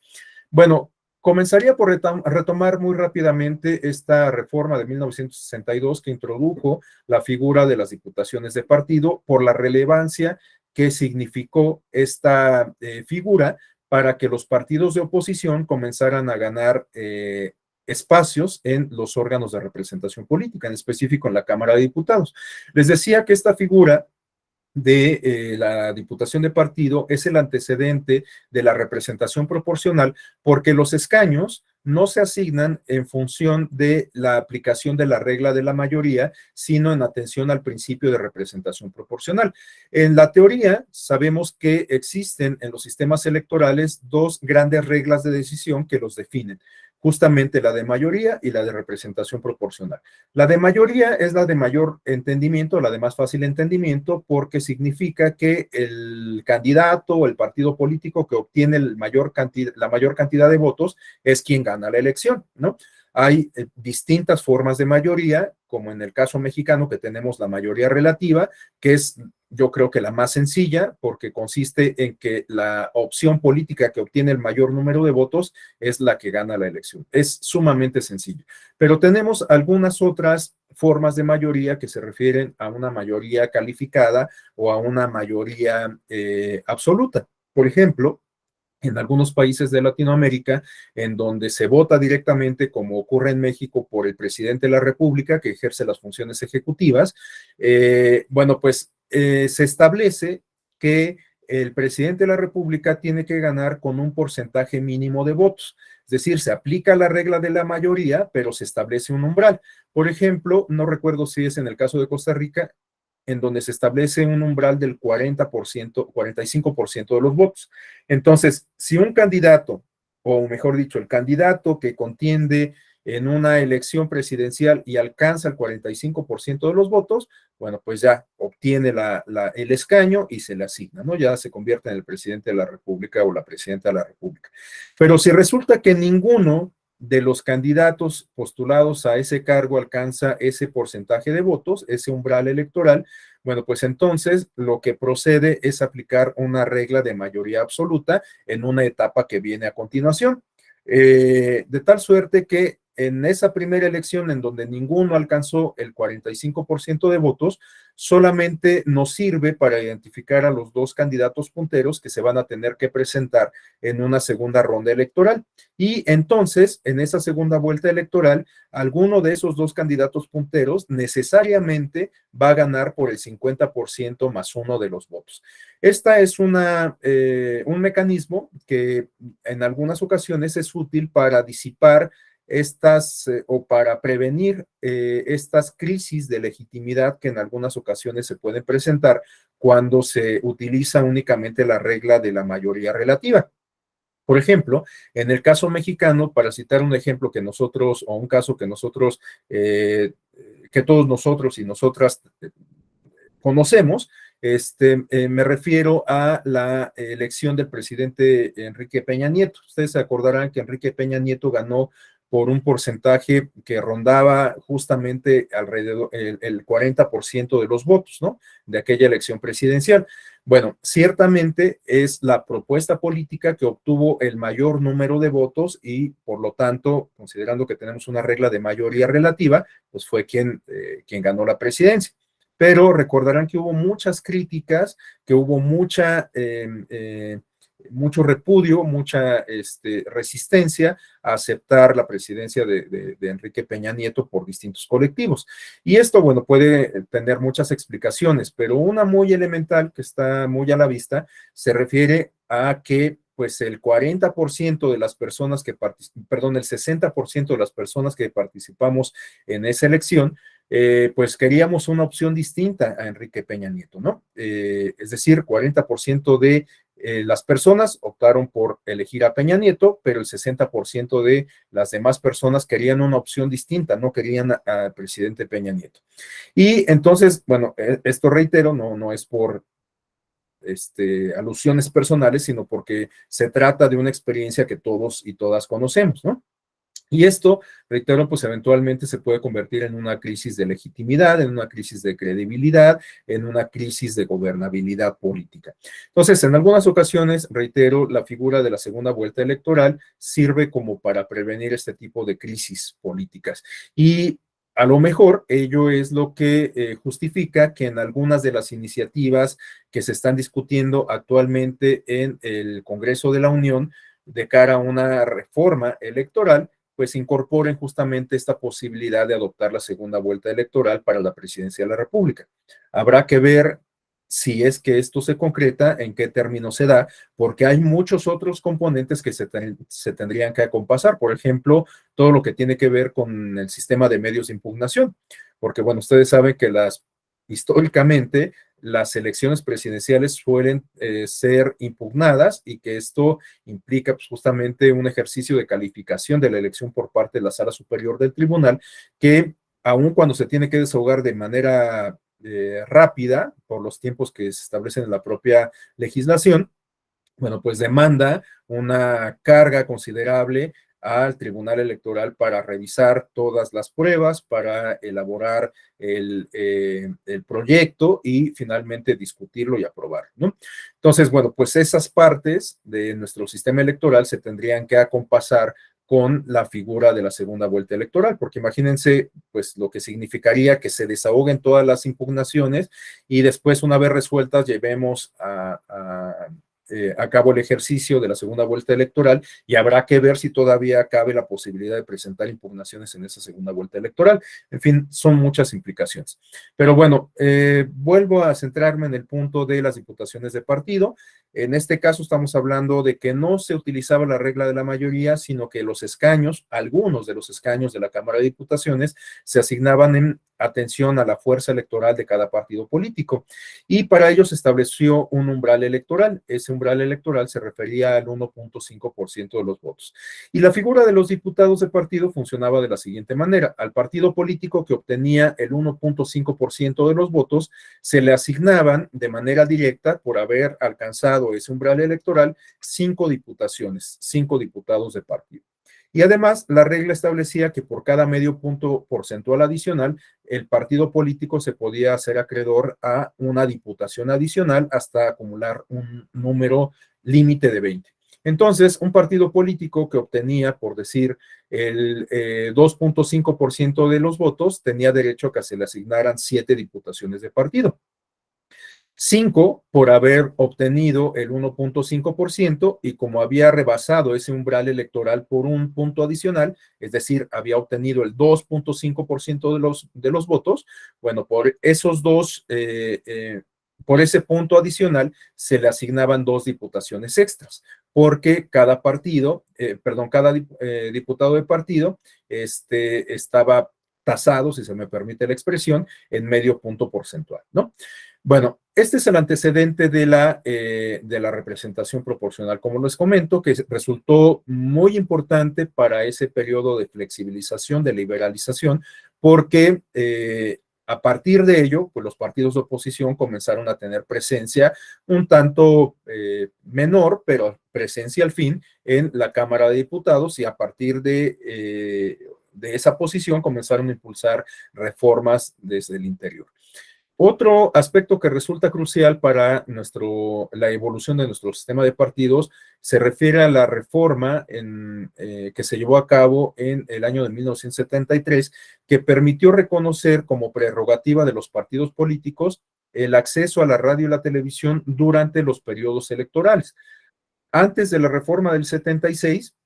Speaker 1: Bueno, comenzaría por retomar muy rápidamente esta reforma de 1962 que introdujo la figura de las diputaciones de partido por la relevancia que significó esta figura para que los partidos de oposición comenzaran a ganar espacios en los órganos de representación política, en específico en la Cámara de Diputados. Les decía que esta figura de la diputación de partido es el antecedente de la representación proporcional porque los escaños no se asignan en función de la aplicación de la regla de la mayoría, sino en atención al principio de representación proporcional. En la teoría, sabemos que existen en los sistemas electorales dos grandes reglas de decisión que los definen, justamente la de mayoría y la de representación proporcional. La de mayoría es la de mayor entendimiento, la de más fácil entendimiento, porque significa que el candidato o el partido político que obtiene la mayor cantidad de votos es quien gana la elección, ¿no? Hay distintas formas de mayoría, como en el caso mexicano que tenemos la mayoría relativa, que es yo creo que la más sencilla, porque consiste en que la opción política que obtiene el mayor número de votos es la que gana la elección. Es sumamente sencillo. Pero tenemos algunas otras formas de mayoría que se refieren a una mayoría calificada o a una mayoría absoluta. Por ejemplo, en algunos países de Latinoamérica, en donde se vota directamente, como ocurre en México, por el presidente de la República, que ejerce las funciones ejecutivas, bueno, pues se establece que el presidente de la República tiene que ganar con un porcentaje mínimo de votos. Es decir, se aplica la regla de la mayoría, pero se establece un umbral. Por ejemplo, no recuerdo si es en el caso de Costa Rica, en donde se establece un umbral del 40%, 45% de los votos. Entonces, si un candidato, o mejor dicho, el candidato que contiende en una elección presidencial y alcanza el 45% de los votos, bueno, pues ya obtiene el escaño y se le asigna, ¿no? Ya se convierte en el presidente de la República o la presidenta de la República. Pero si resulta que ninguno de los candidatos postulados a ese cargo alcanza ese porcentaje de votos, ese umbral electoral, bueno, pues entonces lo que procede es aplicar una regla de mayoría absoluta en una etapa que viene a continuación. De tal suerte que en esa primera elección en donde ninguno alcanzó el 45% de votos, solamente nos sirve para identificar a los dos candidatos punteros que se van a tener que presentar en una segunda ronda electoral. Y entonces, en esa segunda vuelta electoral, alguno de esos dos candidatos punteros necesariamente va a ganar por el 50% más uno de los votos. Esta es un mecanismo que en algunas ocasiones es útil para disipar o para prevenir estas crisis de legitimidad que en algunas ocasiones se pueden presentar cuando se utiliza únicamente la regla de la mayoría relativa. Por ejemplo, en el caso mexicano, para citar un ejemplo que nosotros, o un caso que nosotros, que todos nosotros y nosotras conocemos, me refiero a la elección del presidente Enrique Peña Nieto. Ustedes se acordarán que Enrique Peña Nieto ganó por un porcentaje que rondaba justamente alrededor el 40% de los votos, ¿no? De aquella elección presidencial. Bueno, ciertamente es la propuesta política que obtuvo el mayor número de votos y, por lo tanto, considerando que tenemos una regla de mayoría relativa, pues fue quien ganó la presidencia. Pero recordarán que hubo muchas críticas, que hubo mucho repudio, mucha resistencia a aceptar la presidencia de Enrique Peña Nieto por distintos colectivos. Y esto, bueno, puede tener muchas explicaciones, pero una muy elemental que está muy a la vista se refiere a que pues el 40% de las personas que perdón, el 60% de las personas que participamos en esa elección, pues queríamos una opción distinta a Enrique Peña Nieto, ¿no? Es decir, 40% de las personas optaron por elegir a Peña Nieto, pero el 60% de las demás personas querían una opción distinta, no querían al presidente Peña Nieto. Y entonces, bueno, esto reitero, no es por alusiones personales, sino porque se trata de una experiencia que todos y todas conocemos, ¿no? Y esto, reitero, pues eventualmente se puede convertir en una crisis de legitimidad, en una crisis de credibilidad, en una crisis de gobernabilidad política. Entonces, en algunas ocasiones, reitero, la figura de la segunda vuelta electoral sirve como para prevenir este tipo de crisis políticas. Y a lo mejor ello es lo que justifica que en algunas de las iniciativas que se están discutiendo actualmente en el Congreso de la Unión de cara a una reforma electoral, pues incorporen justamente esta posibilidad de adoptar la segunda vuelta electoral para la presidencia de la República. Habrá que ver si es que esto se concreta, en qué términos se da, porque hay muchos otros componentes que se tendrían que acompasar. Por ejemplo, todo lo que tiene que ver con el sistema de medios de impugnación, porque bueno, ustedes saben que históricamente las elecciones presidenciales suelen ser impugnadas y que esto implica pues, justamente un ejercicio de calificación de la elección por parte de la Sala Superior del Tribunal, que aun cuando se tiene que desahogar de manera rápida por los tiempos que se establecen en la propia legislación, bueno, pues demanda una carga considerable al Tribunal Electoral para revisar todas las pruebas, para elaborar el proyecto y finalmente discutirlo y aprobarlo, ¿no? Entonces, bueno, pues esas partes de nuestro sistema electoral se tendrían que acompasar con la figura de la segunda vuelta electoral, porque imagínense, pues lo que significaría que se desahoguen todas las impugnaciones y después, una vez resueltas, llevemos a cabo el ejercicio de la segunda vuelta electoral y habrá que ver si todavía cabe la posibilidad de presentar impugnaciones en esa segunda vuelta electoral. En fin, son muchas implicaciones. Pero bueno, vuelvo a centrarme en el punto de las diputaciones de partido. En este caso estamos hablando de que no se utilizaba la regla de la mayoría, sino que los escaños, algunos de los escaños de la Cámara de Diputaciones, se asignaban en atención a la fuerza electoral de cada partido político. Y para ello se estableció un umbral electoral. Ese umbral electoral se refería al 1.5% de los votos. Y la figura de los diputados de partido funcionaba de la siguiente manera. Al partido político que obtenía el 1.5% de los votos, se le asignaban de manera directa, por haber alcanzado ese umbral electoral, 5 diputaciones, 5 diputados de partido. Y además, la regla establecía que por cada medio punto porcentual adicional, el partido político se podía hacer acreedor a una diputación adicional hasta acumular un número límite de 20. Entonces, un partido político que obtenía, por decir, el 2.5% de los votos, tenía derecho a que se le asignaran 7 diputaciones de partido. 5 por haber obtenido el 1.5% y como había rebasado ese umbral electoral por un punto adicional, es decir, había obtenido el 2.5% de los votos, bueno, por esos por ese punto adicional se le asignaban 2 diputaciones extras, porque cada partido, cada diputado de partido estaba tasado, si se me permite la expresión, en medio punto porcentual, ¿no? Bueno, este es el antecedente de la representación proporcional, como les comento, que resultó muy importante para ese periodo de flexibilización, de liberalización, porque a partir de ello, pues los partidos de oposición comenzaron a tener presencia un tanto menor, pero presencia al fin en la Cámara de Diputados y a partir de esa posición comenzaron a impulsar reformas desde el interior. Otro aspecto que resulta crucial para la evolución de nuestro sistema de partidos se refiere a la reforma que se llevó a cabo en el año de 1973, que permitió reconocer como prerrogativa de los partidos políticos el acceso a la radio y la televisión durante los periodos electorales. Antes de la reforma del 76,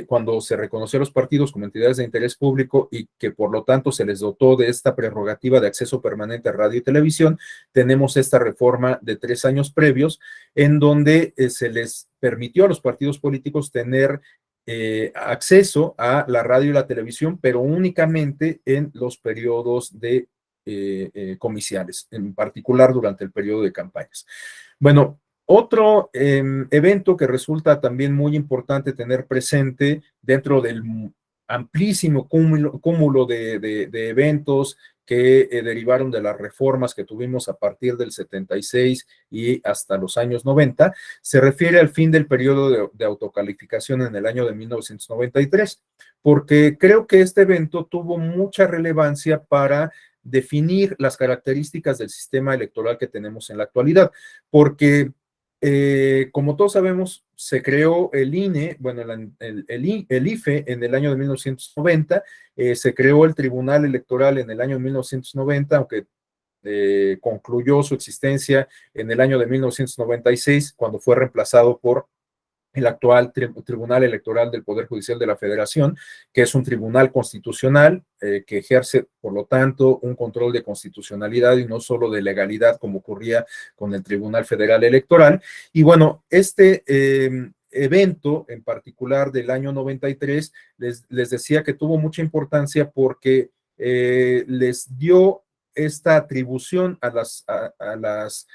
Speaker 1: cuando se reconoció a los partidos como entidades de interés público y que por lo tanto se les dotó de esta prerrogativa de acceso permanente a radio y televisión, tenemos esta reforma de 3 años previos en donde se les permitió a los partidos políticos tener acceso a la radio y la televisión, pero únicamente en los periodos comiciales, en particular durante el periodo de campañas. Bueno, Otro evento que resulta también muy importante tener presente dentro del amplísimo cúmulo de eventos que derivaron de las reformas que tuvimos a partir del 76 y hasta los años 90, se refiere al fin del periodo de autocalificación en el año de 1993, porque creo que este evento tuvo mucha relevancia para definir las características del sistema electoral que tenemos en la actualidad, porque como todos sabemos, se creó el INE, bueno, el IFE en el año de 1990, se creó el Tribunal Electoral en el año de 1990, aunque concluyó su existencia en el año de 1996, cuando fue reemplazado por el actual Tribunal Electoral del Poder Judicial de la Federación, que es un tribunal constitucional que ejerce, por lo tanto, un control de constitucionalidad y no solo de legalidad, como ocurría con el Tribunal Federal Electoral. Y bueno, este evento en particular del año 93, les decía que tuvo mucha importancia porque les dio esta atribución a las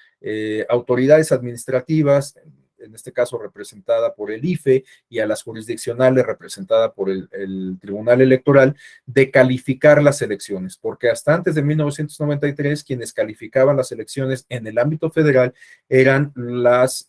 Speaker 1: autoridades administrativas, en este caso representada por el IFE, y a las jurisdiccionales representada por el Tribunal Electoral, de calificar las elecciones, porque hasta antes de 1993 quienes calificaban las elecciones en el ámbito federal eran las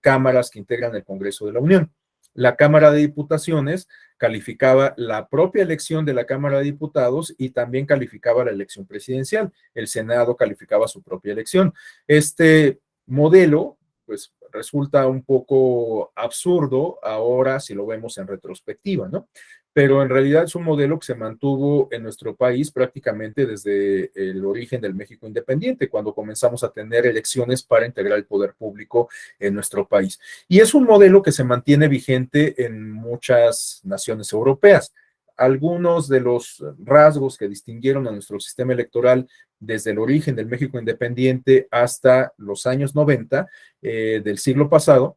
Speaker 1: cámaras que integran el Congreso de la Unión. La Cámara de Diputaciones calificaba la propia elección de la Cámara de Diputados y también calificaba la elección presidencial. El Senado calificaba su propia elección. Este modelo, pues, resulta un poco absurdo ahora si lo vemos en retrospectiva, ¿no? Pero en realidad es un modelo que se mantuvo en nuestro país prácticamente desde el origen del México independiente, cuando comenzamos a tener elecciones para integrar el poder público en nuestro país. Y es un modelo que se mantiene vigente en muchas naciones europeas. Algunos de los rasgos que distinguieron a nuestro sistema electoral desde el origen del México independiente hasta los años 90 del siglo pasado,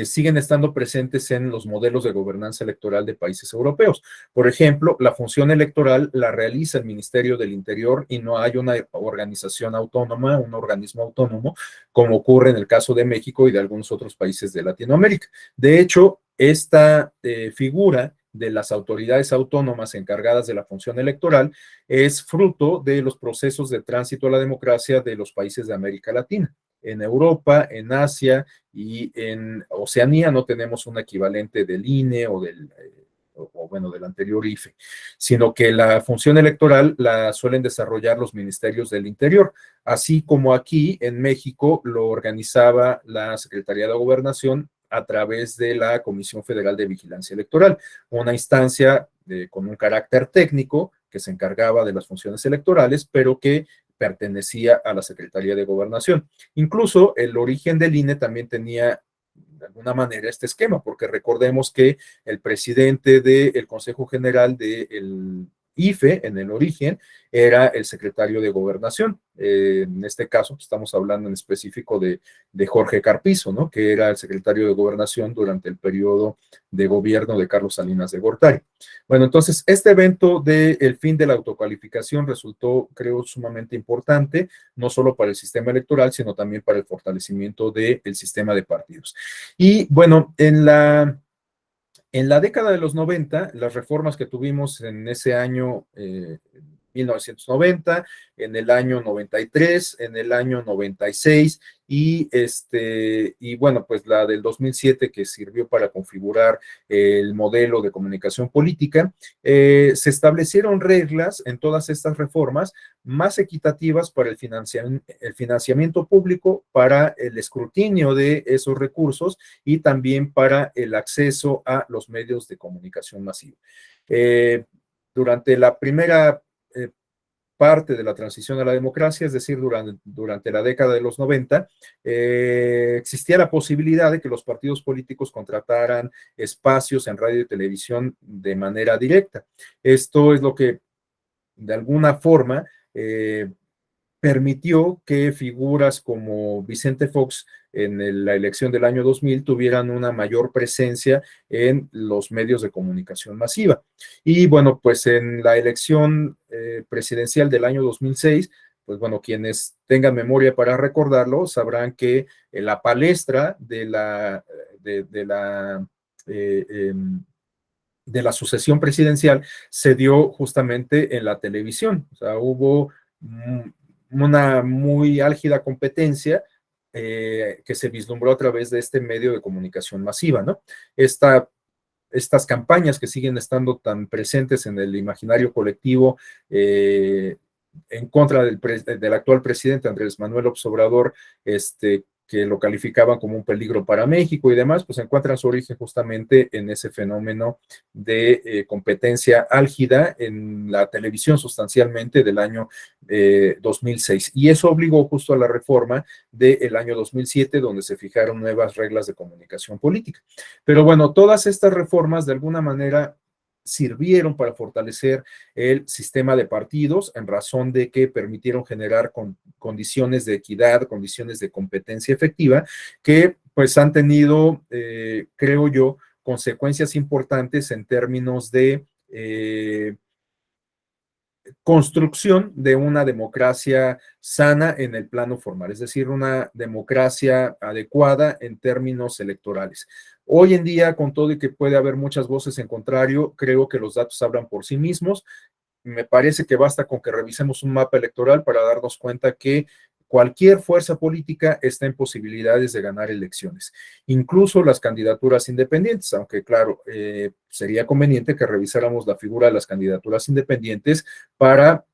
Speaker 1: siguen estando presentes en los modelos de gobernanza electoral de países europeos. Por ejemplo, la función electoral la realiza el Ministerio del Interior y no hay una organización autónoma, un organismo autónomo, como ocurre en el caso de México y de algunos otros países de Latinoamérica. De hecho, esta figura de las autoridades autónomas encargadas de la función electoral es fruto de los procesos de tránsito a la democracia de los países de América Latina. En Europa, en Asia y en Oceanía no tenemos un equivalente del INE o del anterior IFE, sino que la función electoral la suelen desarrollar los ministerios del Interior, así como aquí en México lo organizaba la Secretaría de Gobernación a través de la Comisión Federal de Vigilancia Electoral, una instancia con un carácter técnico que se encargaba de las funciones electorales, pero que pertenecía a la Secretaría de Gobernación. Incluso el origen del INE también tenía de alguna manera este esquema, porque recordemos que el presidente del Consejo General del IFE en el origen era el secretario de Gobernación. En este caso estamos hablando en específico de Jorge Carpizo, ¿no? Que era el secretario de Gobernación durante el periodo de gobierno de Carlos Salinas de Gortari. Bueno, entonces este evento del fin de la autocalificación resultó, creo, sumamente importante, no solo para el sistema electoral, sino también para el fortalecimiento del sistema de partidos. Y bueno, en la década de los 90, las reformas que tuvimos en ese año 1990, en el año 93, en el año 96 y bueno, pues la del 2007 que sirvió para configurar el modelo de comunicación política, se establecieron reglas en todas estas reformas más equitativas para el financiamiento público, para el escrutinio de esos recursos y también para el acceso a los medios de comunicación masiva. Durante la primera parte de la transición a la democracia, es decir, durante la década de los 90, existía la posibilidad de que los partidos políticos contrataran espacios en radio y televisión de manera directa. Esto es lo que, de alguna forma, permitió que figuras como Vicente Fox en la elección del año 2000 tuvieran una mayor presencia en los medios de comunicación masiva. Y bueno, pues en la elección presidencial del año 2006, pues bueno, quienes tengan memoria para recordarlo sabrán que la palestra de la eh, em, de la sucesión presidencial se dio justamente en la televisión. O sea, hubo una muy álgida competencia que se vislumbró a través de este medio de comunicación masiva, ¿no? Estas campañas que siguen estando tan presentes en el imaginario colectivo en contra del actual presidente Andrés Manuel López Obrador, que lo calificaban como un peligro para México y demás, pues encuentran su origen justamente en ese fenómeno de competencia álgida en la televisión sustancialmente del año 2006. Y eso obligó justo a la reforma del año 2007, donde se fijaron nuevas reglas de comunicación política. Pero bueno, todas estas reformas de alguna manera sirvieron para fortalecer el sistema de partidos en razón de que permitieron generar condiciones de equidad, condiciones de competencia efectiva, que pues han tenido, creo yo, consecuencias importantes en términos de construcción de una democracia sana en el plano formal, es decir, una democracia adecuada en términos electorales. Hoy en día, con todo y que puede haber muchas voces en contrario, creo que los datos hablan por sí mismos. Me parece que basta con que revisemos un mapa electoral para darnos cuenta que cualquier fuerza política está en posibilidades de ganar elecciones, incluso las candidaturas independientes, aunque claro, sería conveniente que revisáramos la figura de las candidaturas independientes para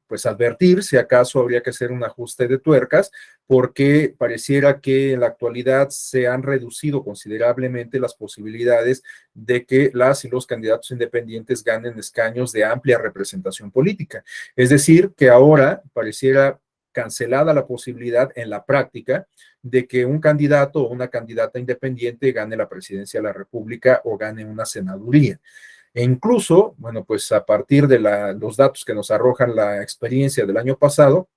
Speaker 1: pues advertir si acaso habría que hacer un ajuste de tuercas, porque pareciera que en la actualidad se han reducido considerablemente las posibilidades de que las y los candidatos independientes ganen escaños de amplia representación política. Es decir, que ahora pareciera cancelada la posibilidad en la práctica de que un candidato o una candidata independiente gane la presidencia de la República o gane una senaduría. E incluso, bueno, pues a partir de los datos que nos arrojan la experiencia del año pasado,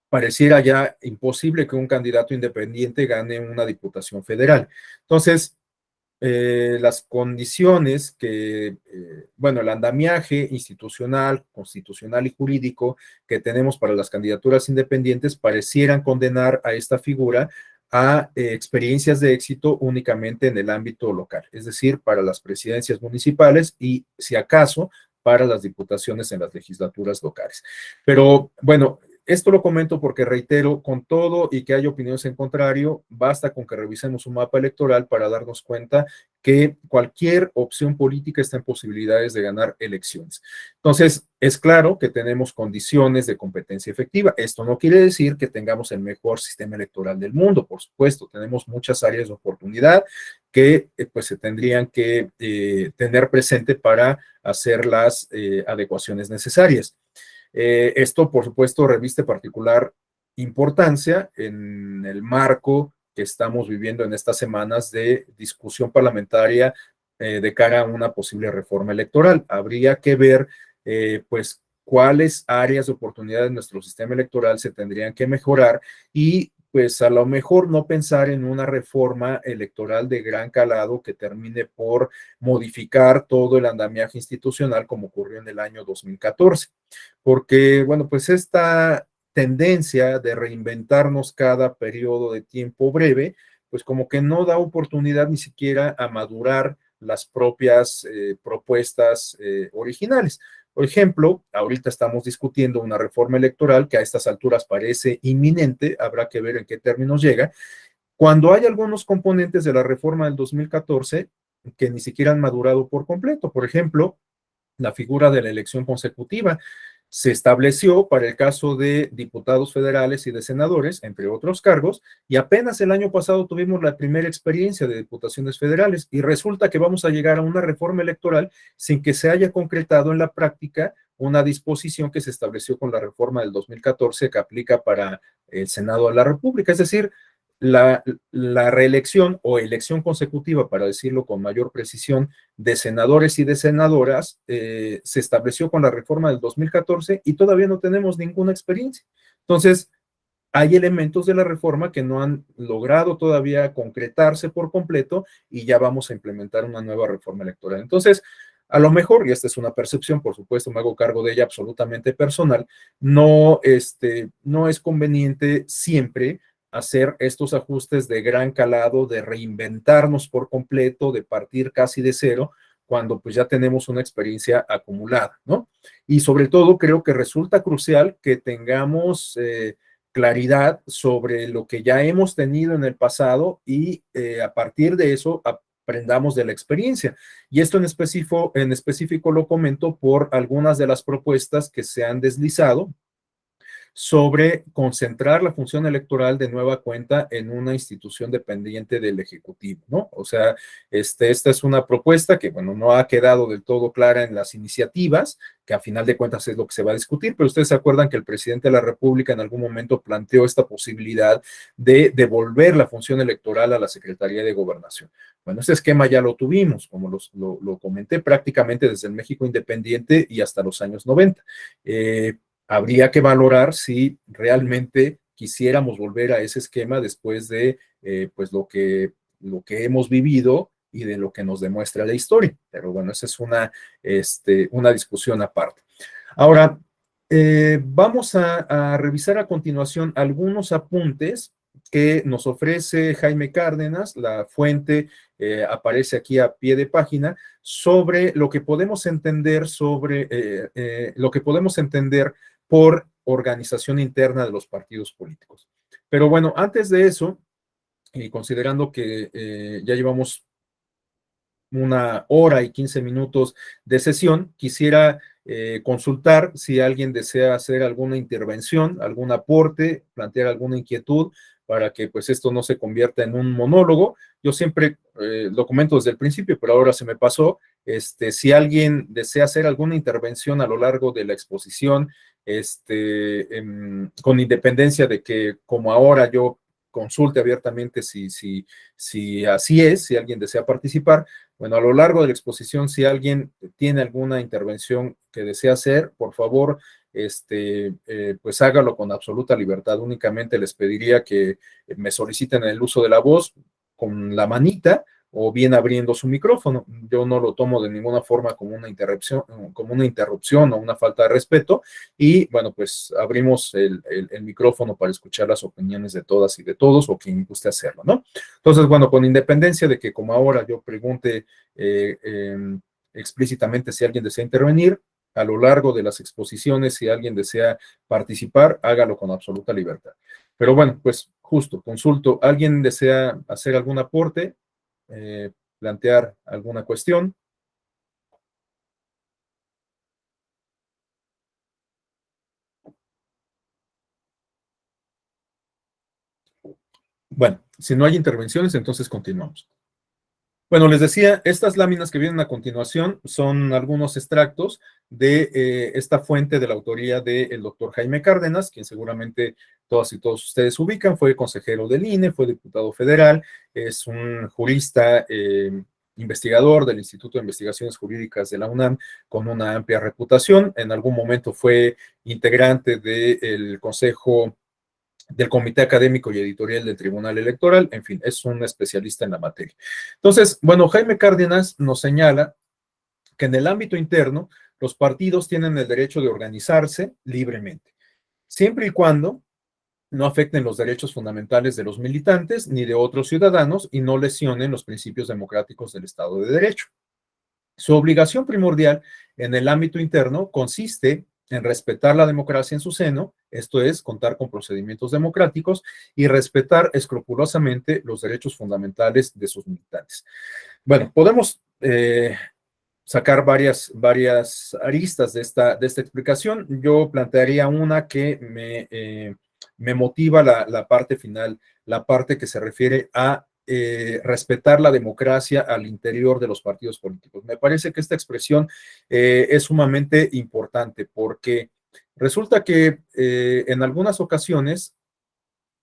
Speaker 1: pareciera ya imposible que un candidato independiente gane una diputación federal. Entonces, las condiciones bueno, el andamiaje institucional, constitucional y jurídico que tenemos para las candidaturas independientes parecieran condenar a esta figura a experiencias de éxito únicamente en el ámbito local, es decir, para las presidencias municipales y, si acaso, para las diputaciones en las legislaturas locales. Pero bueno, esto lo comento porque, reitero, con todo y que hay opiniones en contrario, basta con que revisemos un mapa electoral para darnos cuenta que cualquier opción política está en posibilidades de ganar elecciones. Entonces, es claro que tenemos condiciones de competencia efectiva. Esto no quiere decir que tengamos el mejor sistema electoral del mundo, por supuesto, tenemos muchas áreas de oportunidad que pues se tendrían que tener presente para hacer las adecuaciones necesarias. Esto, por supuesto, reviste particular importancia en el marco que estamos viviendo en estas semanas de discusión parlamentaria de cara a una posible reforma electoral. Habría que ver, pues, cuáles áreas de oportunidad de nuestro sistema electoral se tendrían que mejorar y pues a lo mejor no pensar en una reforma electoral de gran calado que termine por modificar todo el andamiaje institucional como ocurrió en el año 2014. Porque, bueno, pues esta tendencia de reinventarnos cada periodo de tiempo breve, pues como que no da oportunidad ni siquiera a madurar las propias propuestas originales. Por ejemplo, ahorita estamos discutiendo una reforma electoral que a estas alturas parece inminente, habrá que ver en qué términos llega, cuando hay algunos componentes de la reforma del 2014 que ni siquiera han madurado por completo. Por ejemplo, la figura de la elección consecutiva se estableció para el caso de diputados federales y de senadores, entre otros cargos, y apenas el año pasado tuvimos la primera experiencia de diputaciones federales y resulta que vamos a llegar a una reforma electoral sin que se haya concretado en la práctica una disposición que se estableció con la reforma del 2014 que aplica para el Senado de la República. Es decir, la reelección o elección consecutiva, para decirlo con mayor precisión, de senadores y de senadoras se estableció con la reforma del 2014 y todavía no tenemos ninguna experiencia. Entonces, hay elementos de la reforma que no han logrado todavía concretarse por completo y ya vamos a implementar una nueva reforma electoral. Entonces, A lo mejor, y esta es una percepción, por supuesto, me hago cargo de ella absolutamente personal, no es conveniente siempre hacer estos ajustes de gran calado, de reinventarnos por completo, de partir casi de cero, cuando pues ya tenemos una experiencia acumulada, ¿no? Y sobre todo creo que resulta crucial que tengamos claridad sobre lo que ya hemos tenido en el pasado y a partir de eso aprendamos de la experiencia. Y esto en específico lo comento por algunas de las propuestas que se han deslizado sobre concentrar la función electoral de nueva cuenta en una institución dependiente del Ejecutivo, ¿no? O sea, esta es una propuesta que, bueno, no ha quedado del todo clara en las iniciativas, que a final de cuentas es lo que se va a discutir, pero ustedes se acuerdan que el presidente de la República en algún momento planteó esta posibilidad de devolver la función electoral a la Secretaría de Gobernación. Bueno, este esquema ya lo tuvimos, como lo comenté, prácticamente desde el México independiente y hasta los años 90. Habría que valorar si realmente quisiéramos volver a ese esquema después de pues lo que hemos vivido y de lo que nos demuestra la historia. Pero bueno, esa es una discusión aparte. Ahora, vamos a revisar a continuación algunos apuntes que nos ofrece Jaime Cárdenas, la fuente aparece aquí a pie de página, sobre lo que podemos entender por organización interna de los partidos políticos. Pero bueno, antes de eso, y considerando que ya llevamos 1 hora y 15 minutos de sesión, quisiera consultar si alguien desea hacer alguna intervención, algún aporte, plantear alguna inquietud para que pues esto no se convierta en un monólogo. Yo siempre lo comento desde el principio, pero ahora se me pasó. Si alguien desea hacer alguna intervención a lo largo de la exposición, con independencia de que como ahora yo consulte abiertamente si así es, si alguien desea participar. Bueno, a lo largo de la exposición, si alguien tiene alguna intervención que desea hacer, por favor, pues hágalo con absoluta libertad. Únicamente les pediría que me soliciten el uso de la voz con la manita o bien abriendo su micrófono. Yo no lo tomo de ninguna forma como una interrupción o una falta de respeto. Y bueno, pues abrimos el micrófono para escuchar las opiniones de todas y de todos o quien guste hacerlo, ¿no? Entonces, bueno, con independencia de que como ahora yo pregunte explícitamente si alguien desea intervenir, a lo largo de las exposiciones, si alguien desea participar, hágalo con absoluta libertad. Pero bueno, pues justo, consulto, ¿alguien desea hacer algún aporte? Plantear alguna cuestión. Bueno, si no hay intervenciones, entonces continuamos. Bueno, les decía, estas láminas que vienen a continuación son algunos extractos de esta fuente de la autoría del doctor Jaime Cárdenas, quien seguramente todas y todos ustedes ubican, fue consejero del INE, fue diputado federal, es un jurista investigador del Instituto de Investigaciones Jurídicas de la UNAM con una amplia reputación. En algún momento fue integrante del Consejo del Comité Académico y Editorial del Tribunal Electoral, en fin, es un especialista en la materia. Entonces, bueno, Jaime Cárdenas nos señala que en el ámbito interno los partidos tienen el derecho de organizarse libremente, siempre y cuando no afecten los derechos fundamentales de los militantes ni de otros ciudadanos y no lesionen los principios democráticos del Estado de Derecho. Su obligación primordial en el ámbito interno consiste en respetar la democracia en su seno, esto es, contar con procedimientos democráticos y respetar escrupulosamente los derechos fundamentales de sus militantes. Bueno, podemos sacar varias aristas de esta explicación. Yo plantearía una que me motiva la parte final, la parte que se refiere a respetar la democracia al interior de los partidos políticos. Me parece que esta expresión es sumamente importante porque resulta que en algunas ocasiones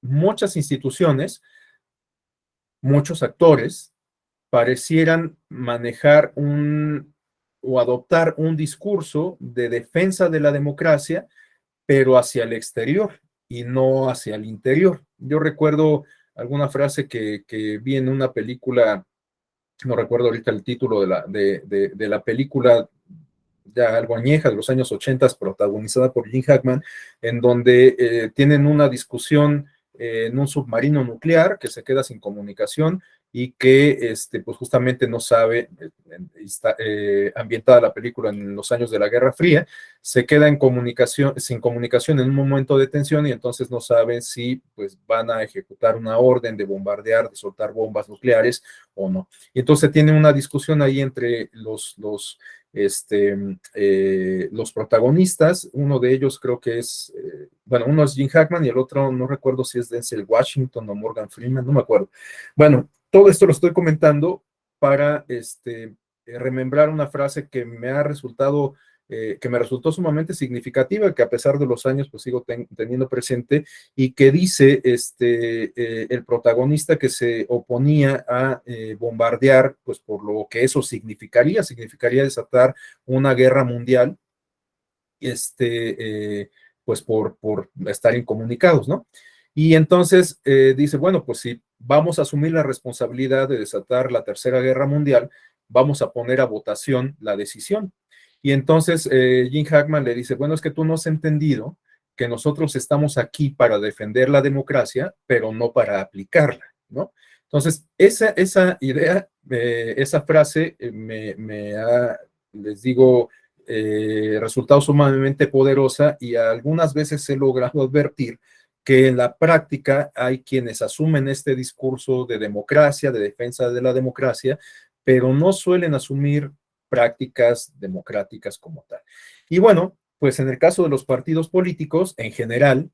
Speaker 1: muchas instituciones, muchos actores parecieran manejar o adoptar un discurso de defensa de la democracia, pero hacia el exterior y no hacia el interior. Yo recuerdo alguna frase que vi en una película no recuerdo ahorita el título de la película, ya algo añeja, de los años 80, protagonizada por Gene Hackman, en donde tienen una discusión en un submarino nuclear que se queda sin comunicación y que pues justamente no sabe, está ambientada la película en los años de la Guerra Fría, se queda sin comunicación en un momento de tensión y entonces no saben si pues van a ejecutar una orden de bombardear, de soltar bombas nucleares o no. Y entonces tiene una discusión ahí entre los protagonistas. Uno de ellos creo que es, bueno, uno es Gene Hackman y el otro no recuerdo si es Denzel Washington o Morgan Freeman, no me acuerdo. Bueno, todo esto lo estoy comentando para remembrar una frase que me resultó sumamente significativa, que a pesar de los años pues sigo teniendo presente, y que dice el protagonista que se oponía a bombardear, pues por lo que eso significaría desatar una guerra mundial, pues por estar incomunicados, ¿no? Y entonces dice, bueno, pues si vamos a asumir la responsabilidad de desatar la Tercera Guerra Mundial, vamos a poner a votación la decisión. Y entonces Gene Hackman le dice, bueno, es que tú no has entendido que nosotros estamos aquí para defender la democracia, pero no para aplicarla, ¿no? Entonces, esa idea, esa frase les digo, resultado sumamente poderosa, y algunas veces he logrado advertir que en la práctica hay quienes asumen este discurso de democracia, de defensa de la democracia, pero no suelen asumir prácticas democráticas como tal. Y bueno, pues en el caso de los partidos políticos, en general,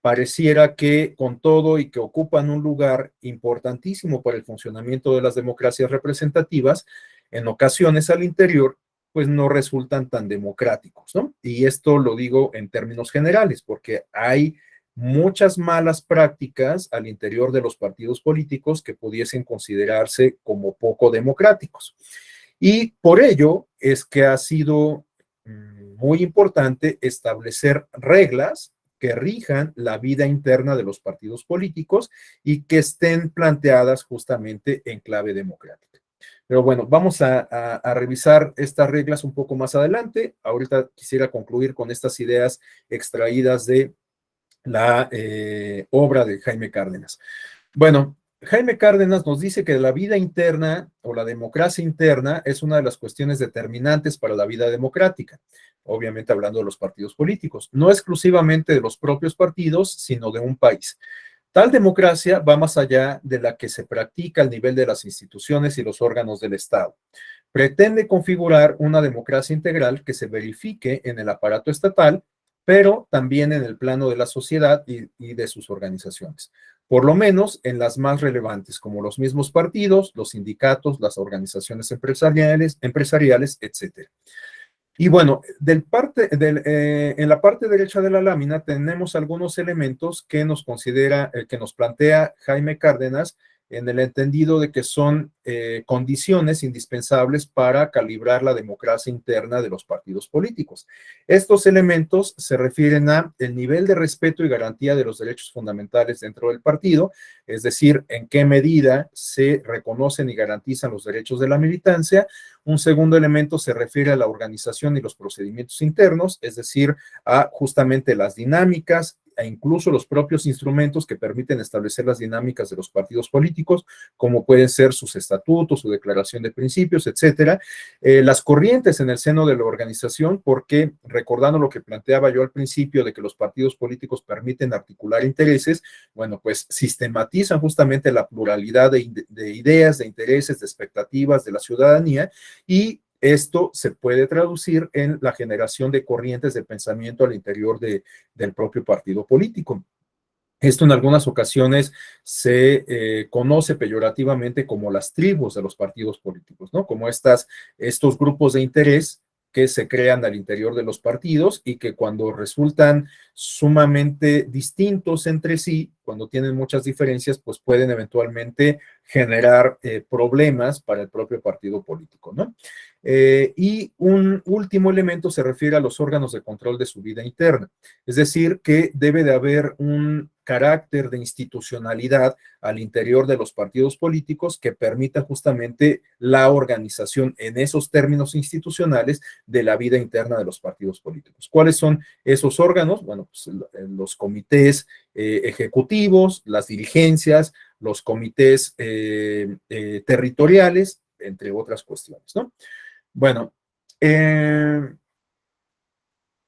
Speaker 1: pareciera que con todo y que ocupan un lugar importantísimo para el funcionamiento de las democracias representativas, en ocasiones al interior, pues no resultan tan democráticos, ¿no? Y esto lo digo en términos generales, porque hay muchas malas prácticas al interior de los partidos políticos que pudiesen considerarse como poco democráticos. Y por ello es que ha sido muy importante establecer reglas que rijan la vida interna de los partidos políticos y que estén planteadas justamente en clave democrática. Pero bueno, vamos a revisar estas reglas un poco más adelante. Ahorita quisiera concluir con estas ideas extraídas de la obra de Jaime Cárdenas. Bueno, Jaime Cárdenas nos dice que la vida interna o la democracia interna es una de las cuestiones determinantes para la vida democrática, obviamente hablando de los partidos políticos, no exclusivamente de los propios partidos, sino de un país. Tal democracia va más allá de la que se practica al nivel de las instituciones y los órganos del Estado. Pretende configurar una democracia integral que se verifique en el aparato estatal, pero también en el plano de la sociedad y de sus organizaciones, por lo menos en las más relevantes, como los mismos partidos, los sindicatos, las organizaciones empresariales, etc. Y bueno, en la parte derecha de la lámina tenemos algunos elementos que que nos plantea Jaime Cárdenas, en el entendido de que son condiciones indispensables para calibrar la democracia interna de los partidos políticos. Estos elementos se refieren a el nivel de respeto y garantía de los derechos fundamentales dentro del partido, es decir, en qué medida se reconocen y garantizan los derechos de la militancia. Un segundo elemento se refiere a la organización y los procedimientos internos, es decir, a justamente las dinámicas e incluso los propios instrumentos que permiten establecer las dinámicas de los partidos políticos, como pueden ser sus estatutos, su declaración de principios, etcétera. Las corrientes en el seno de la organización, porque recordando lo que planteaba yo al principio de que los partidos políticos permiten articular intereses, bueno, pues sistematizan justamente la pluralidad de ideas, de intereses, de expectativas de la ciudadanía, y esto se puede traducir en la generación de corrientes de pensamiento al interior del propio partido político. Esto en algunas ocasiones se conoce peyorativamente como las tribus de los partidos políticos, ¿no? Como estos grupos de interés que se crean al interior de los partidos y que cuando resultan sumamente distintos entre sí, cuando tienen muchas diferencias, pues pueden eventualmente generar problemas para el propio partido político, ¿no? Y un último elemento se refiere a los órganos de control de su vida interna, es decir, que debe de haber un carácter de institucionalidad al interior de los partidos políticos que permita justamente la organización en esos términos institucionales de la vida interna de los partidos políticos. ¿Cuáles son esos órganos? Bueno, pues los comités ejecutivos, las dirigencias, los comités territoriales, entre otras cuestiones, ¿no? Bueno,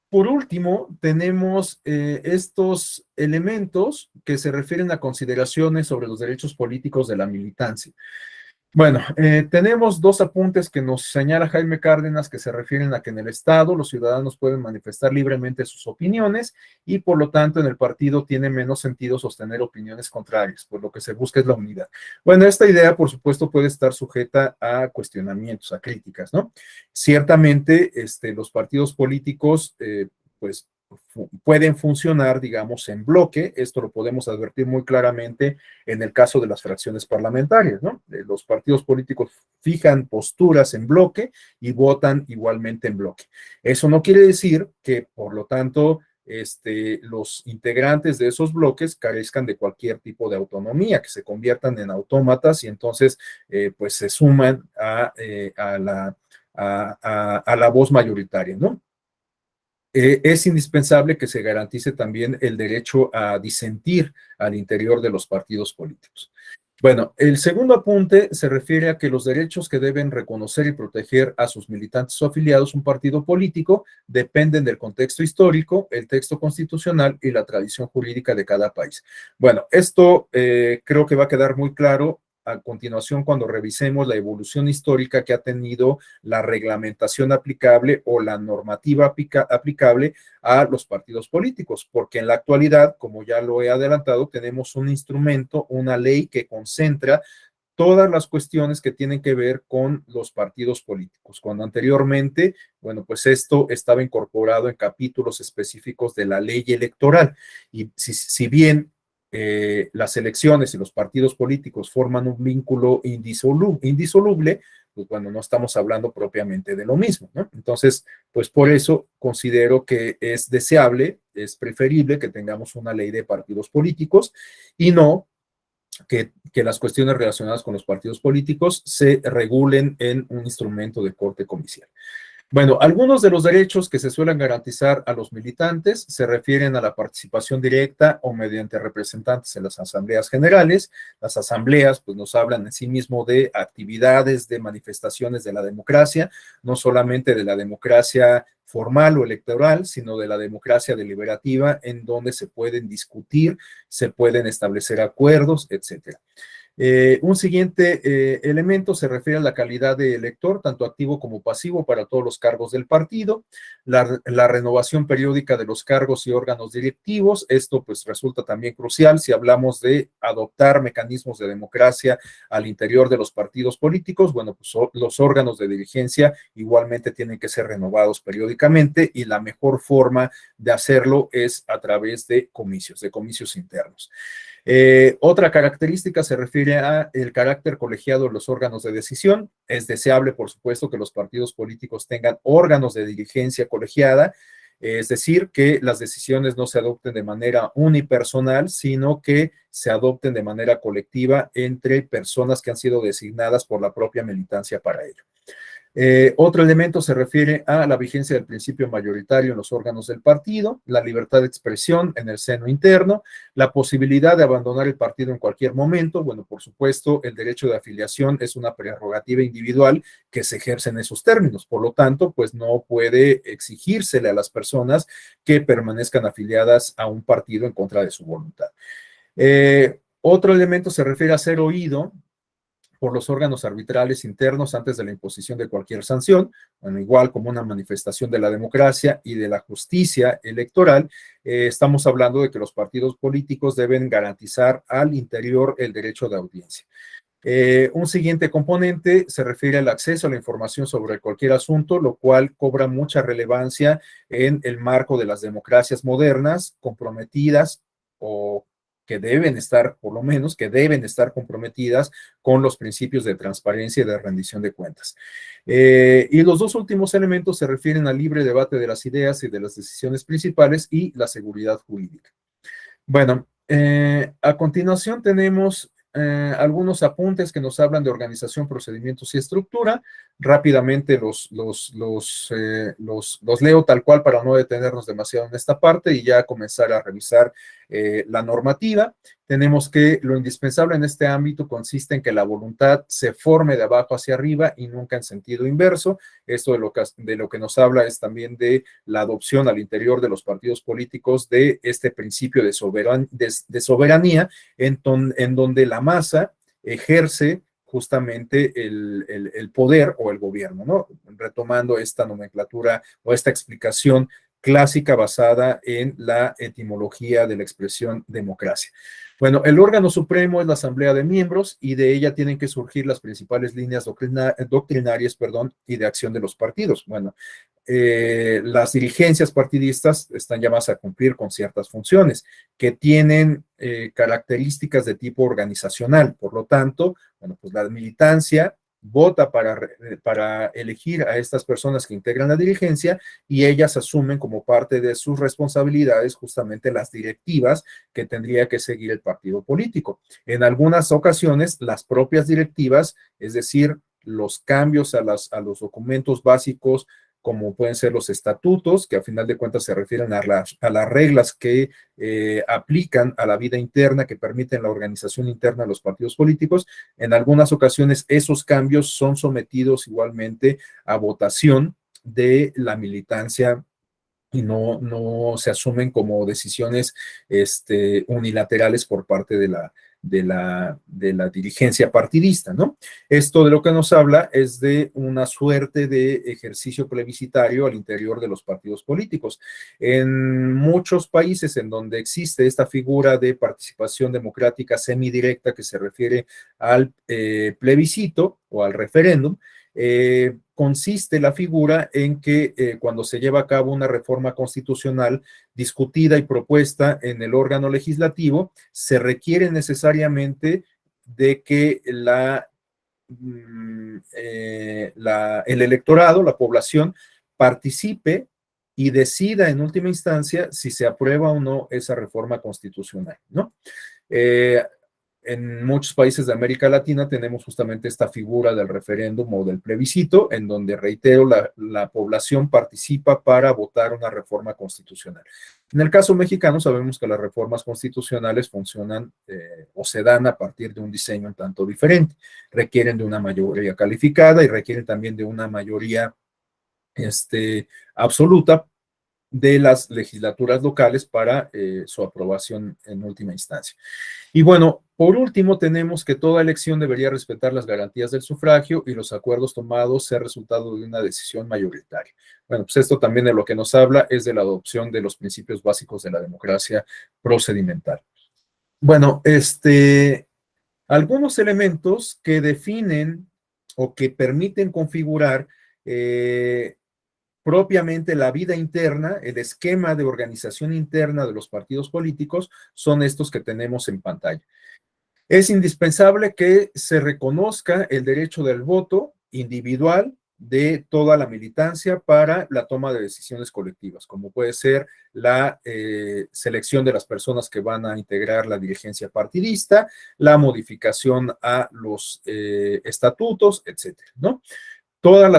Speaker 1: por último, tenemos estos elementos que se refieren a consideraciones sobre los derechos políticos de la militancia. Bueno, tenemos dos apuntes que nos señala Jaime Cárdenas que se refieren a que en el Estado los ciudadanos pueden manifestar libremente sus opiniones y por lo tanto en el partido tiene menos sentido sostener opiniones contrarias, por lo que se busca es la unidad. Bueno, esta idea por supuesto puede estar sujeta a cuestionamientos, a críticas, ¿no? Ciertamente los partidos políticos pues pueden funcionar, digamos, en bloque. Esto lo podemos advertir muy claramente en el caso de las fracciones parlamentarias, ¿no? Los partidos políticos fijan posturas en bloque y votan igualmente en bloque. Eso no quiere decir que, por lo tanto, los integrantes de esos bloques carezcan de cualquier tipo de autonomía, que se conviertan en autómatas y entonces pues se suman a la voz mayoritaria, ¿no? Es indispensable que se garantice también el derecho a disentir al interior de los partidos políticos. Bueno, el segundo apunte se refiere a que los derechos que deben reconocer y proteger a sus militantes o afiliados a un partido político dependen del contexto histórico, el texto constitucional y la tradición jurídica de cada país. Bueno, esto creo que va a quedar muy claro a continuación cuando revisemos la evolución histórica que ha tenido la reglamentación aplicable o la normativa aplicable a los partidos políticos, porque en la actualidad, como ya lo he adelantado, tenemos un instrumento, una ley que concentra todas las cuestiones que tienen que ver con los partidos políticos, cuando anteriormente, bueno, pues esto estaba incorporado en capítulos específicos de la ley electoral, y si bien las elecciones y los partidos políticos forman un vínculo indisoluble, pues bueno, no estamos hablando propiamente de lo mismo, ¿no? Entonces, pues por eso considero que es deseable, es preferible que tengamos una ley de partidos políticos y no que las cuestiones relacionadas con los partidos políticos se regulen en un instrumento de corte comicial. Bueno, algunos de los derechos que se suelen garantizar a los militantes se refieren a la participación directa o mediante representantes en las asambleas generales. Las asambleas, pues, nos hablan en sí mismo de actividades, de manifestaciones de la democracia, no solamente de la democracia formal o electoral, sino de la democracia deliberativa, en donde se pueden discutir, se pueden establecer acuerdos, etcétera. Un siguiente elemento se refiere a la calidad de elector, tanto activo como pasivo, para todos los cargos del partido, la renovación periódica de los cargos y órganos directivos. Esto pues resulta también crucial si hablamos de adoptar mecanismos de democracia al interior de los partidos políticos. Bueno, pues los órganos de dirigencia igualmente tienen que ser renovados periódicamente y la mejor forma de hacerlo es a través de comicios internos. Otra característica se refiere a el carácter colegiado de los órganos de decisión. Es deseable, por supuesto, que los partidos políticos tengan órganos de dirigencia colegiada, es decir, que las decisiones no se adopten de manera unipersonal, sino que se adopten de manera colectiva entre personas que han sido designadas por la propia militancia para ello. Otro elemento se refiere a la vigencia del principio mayoritario en los órganos del partido, la libertad de expresión en el seno interno, la posibilidad de abandonar el partido en cualquier momento. Bueno, por supuesto, el derecho de afiliación es una prerrogativa individual que se ejerce en esos términos. Por lo tanto, pues no puede exigírsele a las personas que permanezcan afiliadas a un partido en contra de su voluntad. Otro elemento se refiere a ser oído por los órganos arbitrales internos antes de la imposición de cualquier sanción. Bueno, igual como una manifestación de la democracia y de la justicia electoral, estamos hablando de que los partidos políticos deben garantizar al interior el derecho de audiencia. Un siguiente componente se refiere al acceso a la información sobre cualquier asunto, lo cual cobra mucha relevancia en el marco de las democracias modernas, comprometidas o que deben estar, por lo menos, que deben estar comprometidas con los principios de transparencia y de rendición de cuentas. Y los dos últimos elementos se refieren al libre debate de las ideas y de las decisiones principales y la seguridad jurídica. Bueno, A continuación tenemos algunos apuntes que nos hablan de organización, procedimientos y estructura. Rápidamente los leo tal cual para no detenernos demasiado en esta parte y ya comenzar a revisar la normativa. Tenemos que lo indispensable en este ámbito consiste en que la voluntad se forme de abajo hacia arriba y nunca en sentido inverso. Esto de lo que nos habla es también de la adopción al interior de los partidos políticos de este principio de soberanía en donde la masa ejerce justamente el poder o el gobierno, ¿no? Retomando esta nomenclatura o esta explicación clásica basada en la etimología de la expresión democracia. Bueno, el órgano supremo es la asamblea de miembros y de ella tienen que surgir las principales líneas doctrinarias, y de acción de los partidos. Bueno, las dirigencias partidistas están llamadas a cumplir con ciertas funciones que tienen características de tipo organizacional. Por lo tanto, bueno, pues la militancia vota para elegir a estas personas que integran la dirigencia y ellas asumen como parte de sus responsabilidades justamente las directivas que tendría que seguir el partido político. En algunas ocasiones, las propias directivas, es decir, los cambios a los documentos básicos como pueden ser los estatutos, que a final de cuentas se refieren a las reglas que aplican a la vida interna, que permiten la organización interna de los partidos políticos. En algunas ocasiones esos cambios son sometidos igualmente a votación de la militancia y no se asumen como decisiones unilaterales por parte de la dirigencia partidista, ¿no? Esto de lo que nos habla es de una suerte de ejercicio plebiscitario al interior de los partidos políticos. En muchos países en donde existe esta figura de participación democrática semidirecta que se refiere al plebiscito o al referéndum, consiste la figura en que cuando se lleva a cabo una reforma constitucional discutida y propuesta en el órgano legislativo, se requiere necesariamente de que el electorado, la población, participe y decida en última instancia si se aprueba o no esa reforma constitucional, ¿no? En muchos países de América Latina tenemos justamente esta figura del referéndum o del plebiscito, en donde, reitero, la población participa para votar una reforma constitucional. En el caso mexicano sabemos que las reformas constitucionales funcionan o se dan a partir de un diseño un tanto diferente. Requieren de una mayoría calificada y requieren también de una mayoría absoluta de las legislaturas locales para su aprobación en última instancia. Y bueno, por último, tenemos que toda elección debería respetar las garantías del sufragio y los acuerdos tomados sea resultado de una decisión mayoritaria. Bueno, pues esto también de lo que nos habla es de la adopción de los principios básicos de la democracia procedimental. Bueno, algunos elementos que definen o que permiten configurar propiamente la vida interna, el esquema de organización interna de los partidos políticos, son estos que tenemos en pantalla. Es indispensable que se reconozca el derecho del voto individual de toda la militancia para la toma de decisiones colectivas, como puede ser la selección de las personas que van a integrar la dirigencia partidista, la modificación a los estatutos, etcétera, ¿no? Todas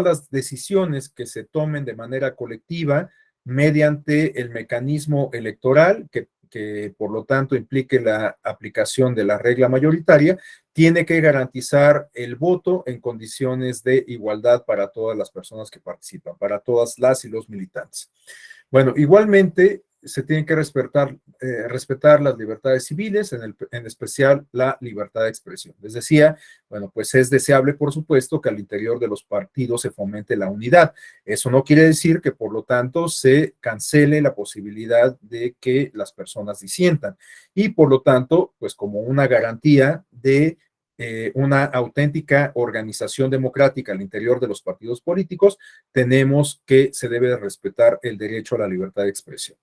Speaker 1: las decisiones que se tomen de manera colectiva mediante el mecanismo electoral, que por lo tanto implique la aplicación de la regla mayoritaria, tiene que garantizar el voto en condiciones de igualdad para todas las personas que participan, para todas las y los militantes. Bueno, igualmente se tienen que respetar las libertades civiles, en especial la libertad de expresión. Les decía, bueno, pues es deseable, por supuesto, que al interior de los partidos se fomente la unidad. Eso no quiere decir que, por lo tanto, se cancele la posibilidad de que las personas disientan. Y, por lo tanto, pues como una garantía de una auténtica organización democrática al interior de los partidos políticos, tenemos que se debe respetar el derecho a la libertad de expresión.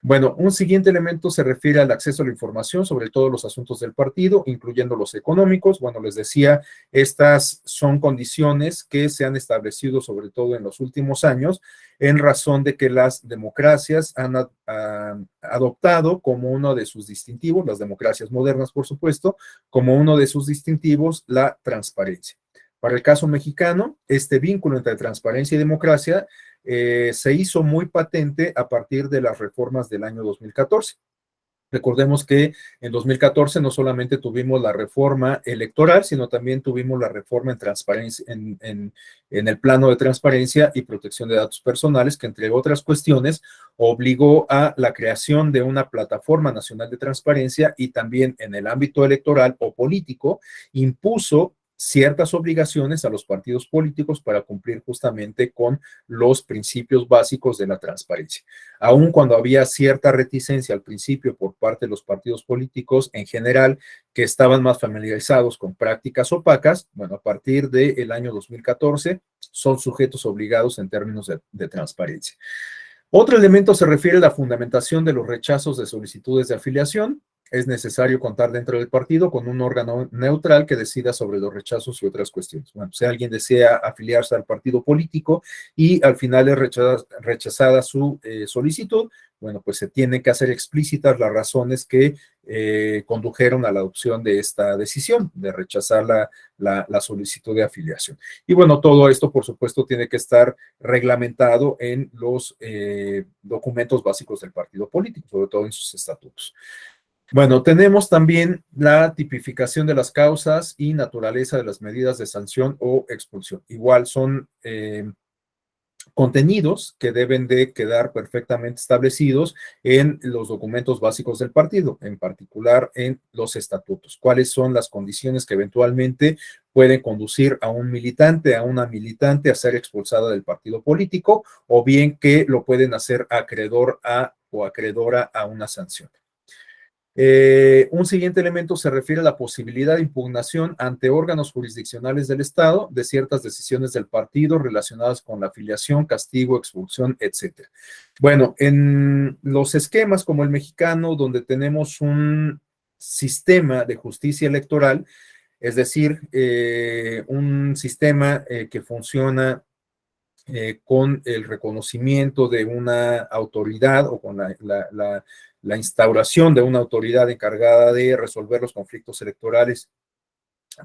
Speaker 1: Bueno, un siguiente elemento se refiere al acceso a la información sobre todos los asuntos del partido, incluyendo los económicos. Bueno, les decía, estas son condiciones que se han establecido sobre todo en los últimos años en razón de que las democracias han adoptado como uno de sus distintivos, las democracias modernas, por supuesto, como uno de sus distintivos la transparencia. Para el caso mexicano, este vínculo entre transparencia y democracia se hizo muy patente a partir de las reformas del año 2014. Recordemos que en 2014 no solamente tuvimos la reforma electoral, sino también tuvimos la reforma en transparencia, en el plano de transparencia y protección de datos personales, que entre otras cuestiones obligó a la creación de una plataforma nacional de transparencia y también en el ámbito electoral o político impuso ciertas obligaciones a los partidos políticos para cumplir justamente con los principios básicos de la transparencia. Aun cuando había cierta reticencia al principio por parte de los partidos políticos en general que estaban más familiarizados con prácticas opacas, bueno, a partir del año 2014 son sujetos obligados en términos de transparencia. Otro elemento se refiere a la fundamentación de los rechazos de solicitudes de afiliación. Es necesario contar dentro del partido con un órgano neutral que decida sobre los rechazos y otras cuestiones. Bueno, si alguien desea afiliarse al partido político y al final es rechazada su solicitud, bueno, pues se tiene que hacer explícitas las razones que condujeron a la adopción de esta decisión, de rechazar la solicitud de afiliación. Y bueno, todo esto, por supuesto, tiene que estar reglamentado en los documentos básicos del partido político, sobre todo en sus estatutos. Bueno, tenemos también la tipificación de las causas y naturaleza de las medidas de sanción o expulsión. Igual son contenidos que deben de quedar perfectamente establecidos en los documentos básicos del partido, en particular en los estatutos. ¿Cuáles son las condiciones que eventualmente pueden conducir a un militante, a una militante a ser expulsada del partido político o bien que lo pueden hacer acreedor a o acreedora a una sanción? Un siguiente elemento se refiere a la posibilidad de impugnación ante órganos jurisdiccionales del Estado de ciertas decisiones del partido relacionadas con la afiliación, castigo, expulsión, etc. Bueno, en los esquemas como el mexicano, donde tenemos un sistema de justicia electoral, es decir, un sistema que funciona con el reconocimiento de una autoridad o con la instauración de una autoridad encargada de resolver los conflictos electorales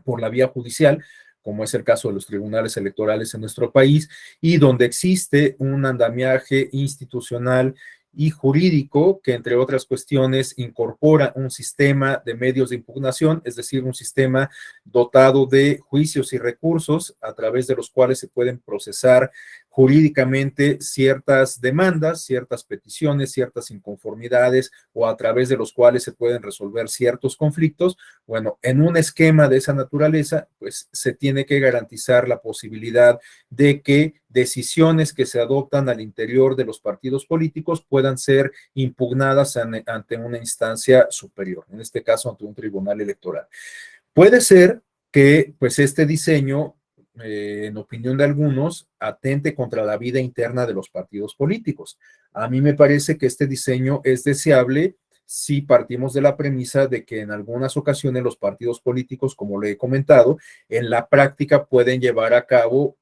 Speaker 1: por la vía judicial, como es el caso de los tribunales electorales en nuestro país, y donde existe un andamiaje institucional y jurídico que, entre otras cuestiones, incorpora un sistema de medios de impugnación, es decir, un sistema dotado de juicios y recursos a través de los cuales se pueden procesar jurídicamente ciertas demandas, ciertas peticiones, ciertas inconformidades o a través de los cuales se pueden resolver ciertos conflictos. Bueno, en un esquema de esa naturaleza, pues se tiene que garantizar la posibilidad de que decisiones que se adoptan al interior de los partidos políticos puedan ser impugnadas ante una instancia superior, en este caso ante un tribunal electoral. Puede ser que pues este diseño, en opinión de algunos, atente contra la vida interna de los partidos políticos. A mí me parece que este diseño es deseable si partimos de la premisa de que en algunas ocasiones los partidos políticos, como le he comentado, en la práctica pueden llevar a cabo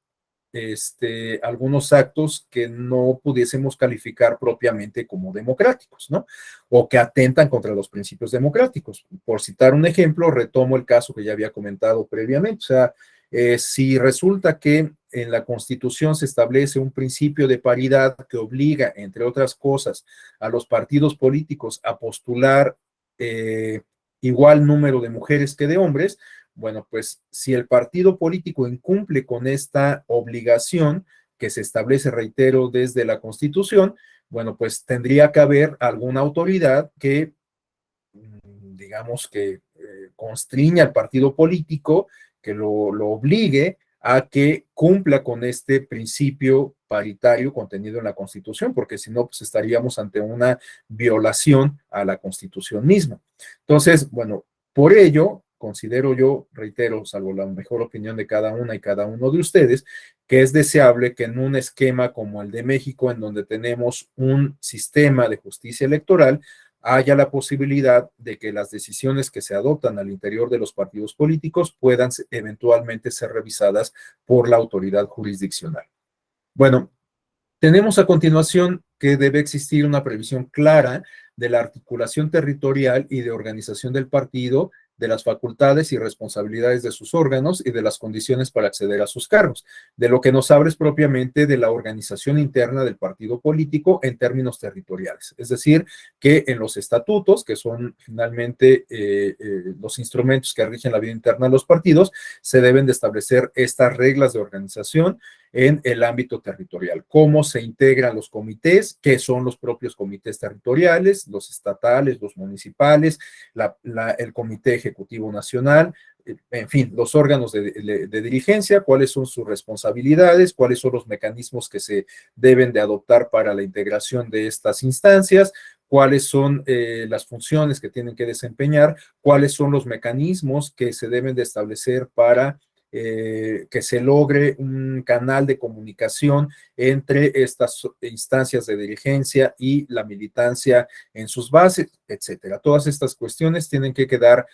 Speaker 1: algunos actos que no pudiésemos calificar propiamente como democráticos, ¿no? O que atentan contra los principios democráticos. Por citar un ejemplo, retomo el caso que ya había comentado previamente, o sea, si resulta que en la Constitución se establece un principio de paridad que obliga, entre otras cosas, a los partidos políticos a postular igual número de mujeres que de hombres, bueno, pues si el partido político incumple con esta obligación que se establece, reitero, desde la Constitución, bueno, pues tendría que haber alguna autoridad que, digamos, que constriña al partido político, que lo obligue a que cumpla con este principio paritario contenido en la Constitución, porque si no, pues estaríamos ante una violación a la Constitución misma. Entonces, bueno, por ello, considero yo, reitero, salvo la mejor opinión de cada una y cada uno de ustedes, que es deseable que en un esquema como el de México, en donde tenemos un sistema de justicia electoral, haya la posibilidad de que las decisiones que se adoptan al interior de los partidos políticos puedan eventualmente ser revisadas por la autoridad jurisdiccional. Bueno, tenemos a continuación que debe existir una previsión clara de la articulación territorial y de organización del partido, de las facultades y responsabilidades de sus órganos y de las condiciones para acceder a sus cargos. De lo que nos habla es propiamente de la organización interna del partido político en términos territoriales. Es decir, que en los estatutos, que son finalmente los instrumentos que rigen la vida interna de los partidos, se deben de establecer estas reglas de organización en el ámbito territorial. Cómo se integran los comités, qué son los propios comités territoriales, los estatales, los municipales, el Comité Ejecutivo Nacional, en fin, los órganos de dirigencia, cuáles son sus responsabilidades, cuáles son los mecanismos que se deben de adoptar para la integración de estas instancias, cuáles son las funciones que tienen que desempeñar, cuáles son los mecanismos que se deben de establecer para que se logre un canal de comunicación entre estas instancias de dirigencia y la militancia en sus bases, etcétera. Todas estas cuestiones tienen que quedar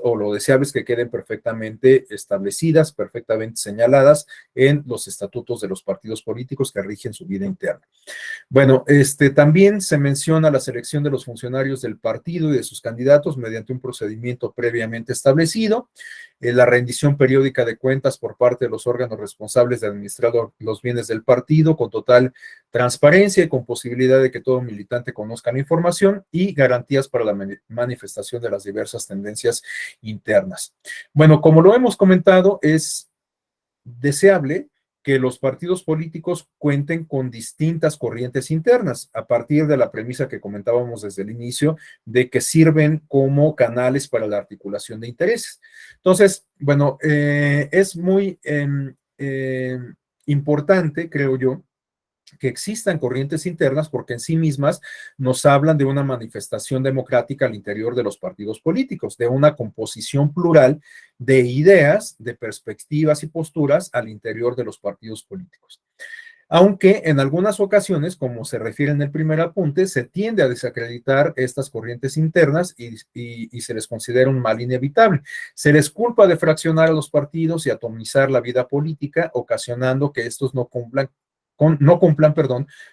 Speaker 1: o lo deseable es que queden perfectamente establecidas, perfectamente señaladas en los estatutos de los partidos políticos que rigen su vida interna. Bueno, también se menciona la selección de los funcionarios del partido y de sus candidatos mediante un procedimiento previamente establecido, la rendición periódica de cuentas por parte de los órganos responsables de administrar los bienes del partido con total transparencia y con posibilidad de que todo militante conozca la información y garantías para la manifestación de las diversas tendencias internas. Bueno, como lo hemos comentado, es deseable que los partidos políticos cuenten con distintas corrientes internas, a partir de la premisa que comentábamos desde el inicio, de que sirven como canales para la articulación de intereses. Entonces, bueno, es muy importante, creo yo, que existan corrientes internas porque en sí mismas nos hablan de una manifestación democrática al interior de los partidos políticos, de una composición plural de ideas, de perspectivas y posturas al interior de los partidos políticos. Aunque en algunas ocasiones, como se refiere en el primer apunte, se tiende a desacreditar estas corrientes internas y se les considera un mal inevitable. Se les culpa de fraccionar a los partidos y atomizar la vida política, ocasionando que estos no cumplan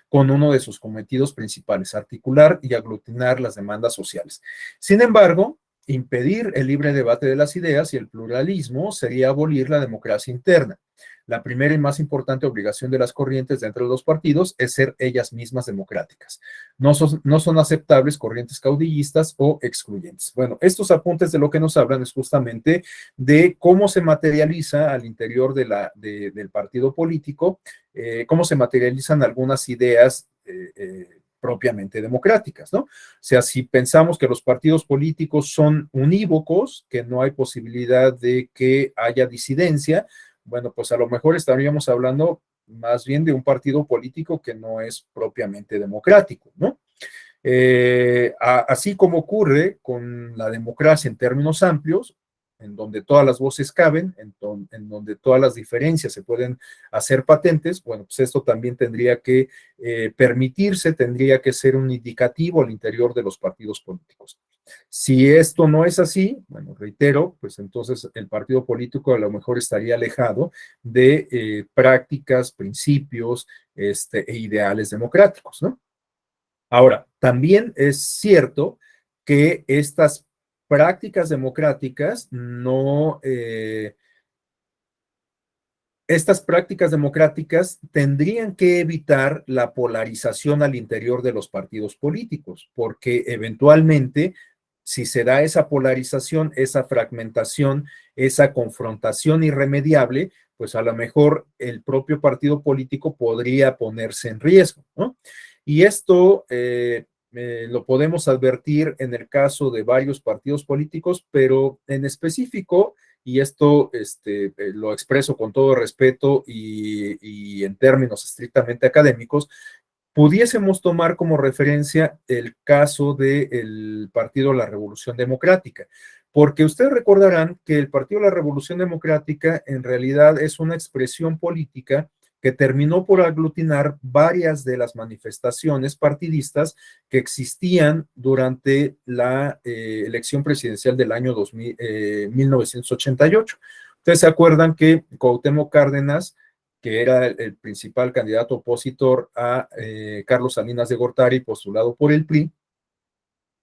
Speaker 1: con uno de sus cometidos principales, articular y aglutinar las demandas sociales. Sin embargo, impedir el libre debate de las ideas y el pluralismo sería abolir la democracia interna. La primera y más importante obligación de las corrientes dentro de los partidos es ser ellas mismas democráticas. No son aceptables corrientes caudillistas o excluyentes. Bueno, estos apuntes de lo que nos hablan es justamente de cómo se materializa al interior del partido político, cómo se materializan algunas ideas propiamente democráticas, ¿no? O sea, si pensamos que los partidos políticos son unívocos, que no hay posibilidad de que haya disidencia, bueno, pues a lo mejor estaríamos hablando más bien de un partido político que no es propiamente democrático, ¿no? Así como ocurre con la democracia en términos amplios, en donde todas las voces caben, en donde todas las diferencias se pueden hacer patentes, bueno, pues esto también tendría que permitirse, tendría que ser un indicativo al interior de los partidos políticos. Si esto no es así, bueno, reitero, pues entonces el partido político a lo mejor estaría alejado de prácticas, principios e ideales democráticos, ¿no? Ahora, también es cierto que estas prácticas democráticas estas prácticas democráticas tendrían que evitar la polarización al interior de los partidos políticos, porque eventualmente, si se da esa polarización, esa fragmentación, esa confrontación irremediable, pues a lo mejor el propio partido político podría ponerse en riesgo, ¿no? Y esto lo podemos advertir en el caso de varios partidos políticos, pero en específico, y esto lo expreso con todo respeto y en términos estrictamente académicos, pudiésemos tomar como referencia el caso del Partido de la Revolución Democrática, porque ustedes recordarán que el Partido de la Revolución Democrática en realidad es una expresión política que terminó por aglutinar varias de las manifestaciones partidistas que existían durante la elección presidencial del año 1988. Ustedes se acuerdan que Cuauhtémoc Cárdenas, que era el principal candidato opositor a Carlos Salinas de Gortari, postulado por el PRI,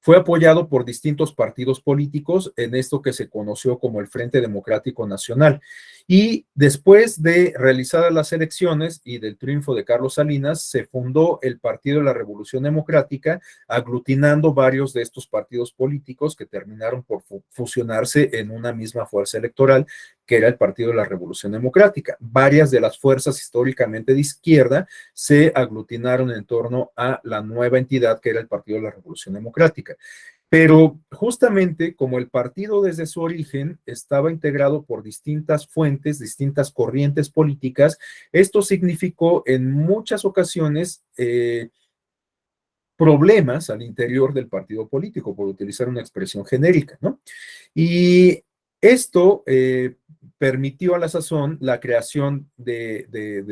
Speaker 1: fue apoyado por distintos partidos políticos en esto que se conoció como el Frente Democrático Nacional. Y después de realizadas las elecciones y del triunfo de Carlos Salinas, se fundó el Partido de la Revolución Democrática, aglutinando varios de estos partidos políticos que terminaron por fusionarse en una misma fuerza electoral, que era el Partido de la Revolución Democrática. Varias de las fuerzas históricamente de izquierda se aglutinaron en torno a la nueva entidad que era el Partido de la Revolución Democrática. Pero justamente como el partido desde su origen estaba integrado por distintas fuentes, distintas corrientes políticas, esto significó en muchas ocasiones problemas al interior del partido político, por utilizar una expresión genérica, ¿no? Y esto permitió a la sazón la creación de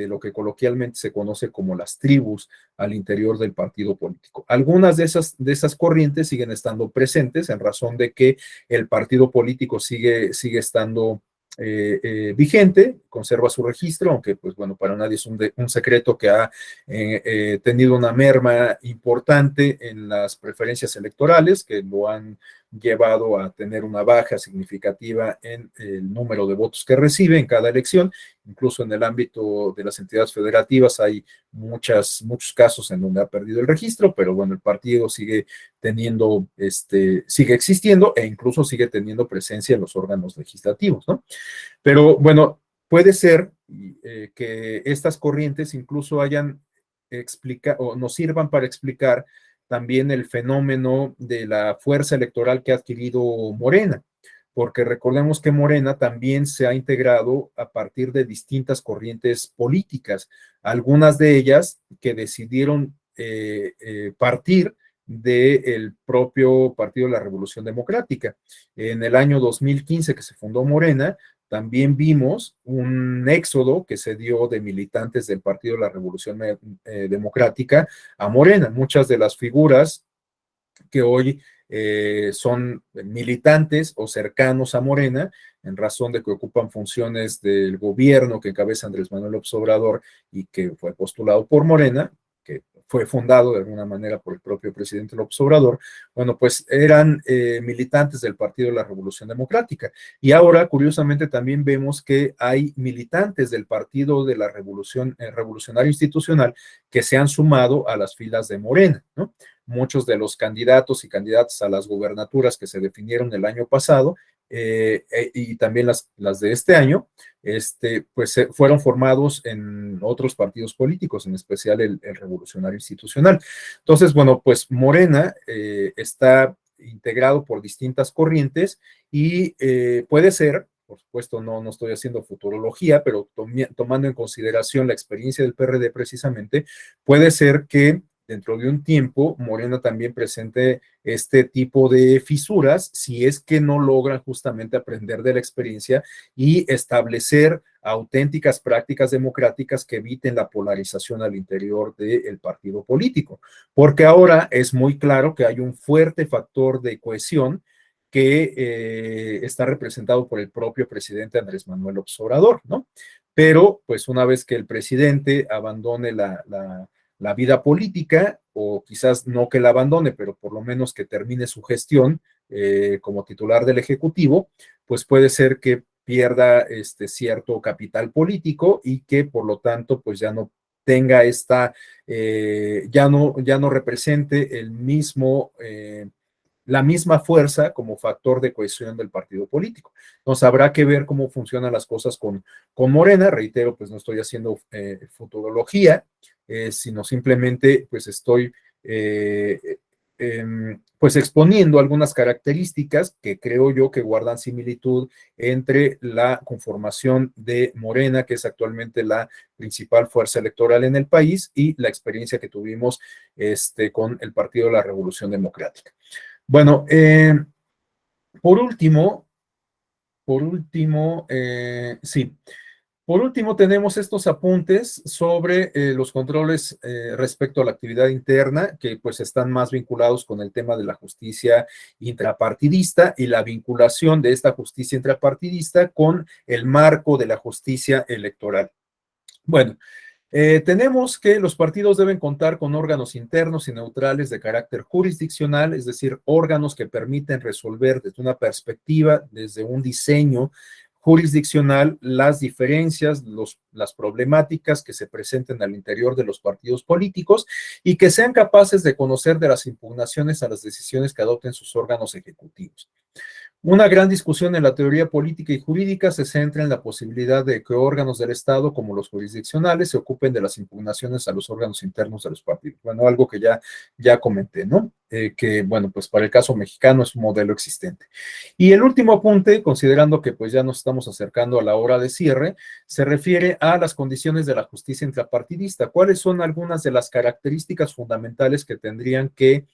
Speaker 1: lo que coloquialmente se conoce como las tribus al interior del partido político. Algunas de esas corrientes siguen estando presentes en razón de que el partido político sigue estando vigente, conserva su registro, aunque pues bueno, para nadie es un secreto que ha tenido una merma importante en las preferencias electorales, que lo han llevado a tener una baja significativa en el número de votos que recibe en cada elección. Incluso en el ámbito de las entidades federativas hay muchos casos en donde ha perdido el registro, pero bueno, el partido sigue sigue existiendo e incluso sigue teniendo presencia en los órganos legislativos, ¿no? Pero bueno, puede ser que estas corrientes incluso o nos sirvan para explicar también el fenómeno de la fuerza electoral que ha adquirido Morena, porque recordemos que Morena también se ha integrado a partir de distintas corrientes políticas, algunas de ellas que decidieron partir del propio Partido de la Revolución Democrática. En el año 2015 que se fundó Morena, también vimos un éxodo que se dio de militantes del Partido de la Revolución Democrática a Morena. Muchas de las figuras que hoy son militantes o cercanos a Morena, en razón de que ocupan funciones del gobierno que encabeza Andrés Manuel López Obrador y que fue postulado por Morena, que fue fundado de alguna manera por el propio presidente López Obrador, bueno, pues eran militantes del Partido de la Revolución Democrática. Y ahora, curiosamente, también vemos que hay militantes del Partido de la Revolucionario Institucional que se han sumado a las filas de Morena, ¿no? Muchos de los candidatos y candidatas a las gubernaturas que se definieron el año pasado y también las de este año, pues fueron formados en otros partidos políticos, en especial el Revolucionario Institucional. Entonces, bueno, pues Morena está integrado por distintas corrientes y puede ser, por supuesto, no estoy haciendo futurología, pero tomando en consideración la experiencia del PRD precisamente, puede ser que dentro de un tiempo Morena también presente este tipo de fisuras si es que no logran justamente aprender de la experiencia y establecer auténticas prácticas democráticas que eviten la polarización al interior del partido político, porque ahora es muy claro que hay un fuerte factor de cohesión que está representado por el propio presidente Andrés Manuel López Obrador, ¿no? Pero pues una vez que el presidente abandone la vida política, o quizás no que la abandone, pero por lo menos que termine su gestión como titular del Ejecutivo, pues puede ser que pierda cierto capital político y que por lo tanto pues ya no tenga ya no represente la misma fuerza como factor de cohesión del partido político. Entonces habrá que ver cómo funcionan las cosas con Morena. Reitero, pues no estoy haciendo futurología, sino simplemente pues estoy pues exponiendo algunas características que creo yo que guardan similitud entre la conformación de Morena, que es actualmente la principal fuerza electoral en el país, y la experiencia que tuvimos con el Partido de la Revolución Democrática. Bueno, Por último, sí. Por último, tenemos estos apuntes sobre los controles respecto a la actividad interna, que pues están más vinculados con el tema de la justicia intrapartidista y la vinculación de esta justicia intrapartidista con el marco de la justicia electoral. Bueno, tenemos que los partidos deben contar con órganos internos y neutrales de carácter jurisdiccional, es decir, órganos que permiten resolver desde una perspectiva, desde un diseño jurisdiccional, las diferencias, las problemáticas que se presenten al interior de los partidos políticos y que sean capaces de conocer de las impugnaciones a las decisiones que adopten sus órganos ejecutivos. Una gran discusión en la teoría política y jurídica se centra en la posibilidad de que órganos del Estado, como los jurisdiccionales, se ocupen de las impugnaciones a los órganos internos de los partidos. Bueno, algo que ya comenté, ¿no? Que, bueno, pues para el caso mexicano es un modelo existente. Y el último apunte, considerando que pues ya nos estamos acercando a la hora de cierre, se refiere a las condiciones de la justicia intrapartidista. ¿Cuáles son algunas de las características fundamentales que tendrían que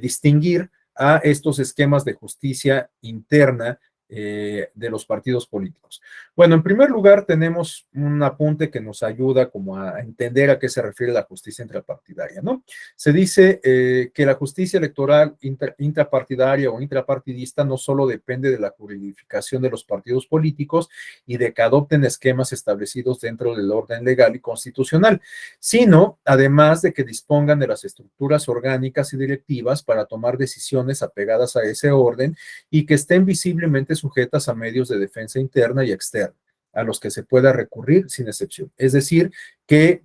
Speaker 1: distinguir a estos esquemas de justicia interna de los partidos políticos? Bueno, en primer lugar, tenemos un apunte que nos ayuda como a entender a qué se refiere la justicia intrapartidaria, ¿no? Se dice que la justicia electoral intrapartidaria o intrapartidista no solo depende de la juridificación de los partidos políticos y de que adopten esquemas establecidos dentro del orden legal y constitucional, sino además de que dispongan de las estructuras orgánicas y directivas para tomar decisiones apegadas a ese orden y que estén visiblemente sujetas a medios de defensa interna y externa, a los que se pueda recurrir sin excepción. Es decir, que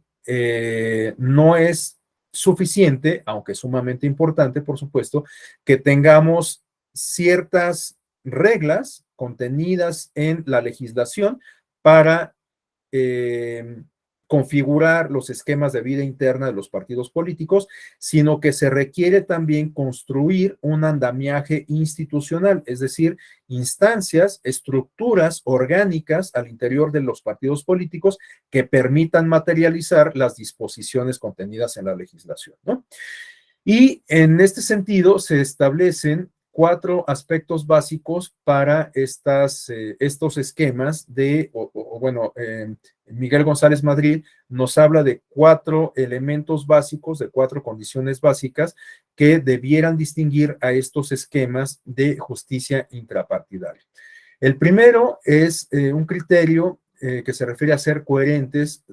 Speaker 1: no es suficiente, aunque sumamente importante, por supuesto, que tengamos ciertas reglas contenidas en la legislación para configurar los esquemas de vida interna de los partidos políticos, sino que se requiere también construir un andamiaje institucional, es decir, instancias, estructuras orgánicas al interior de los partidos políticos que permitan materializar las disposiciones contenidas en la legislación, ¿no? Y en este sentido se establecen 4 aspectos básicos para estos esquemas Miguel González Madrid nos habla de 4 elementos básicos, de 4 condiciones básicas que debieran distinguir a estos esquemas de justicia intrapartidaria. El primero es un criterio que se refiere a ser coherentes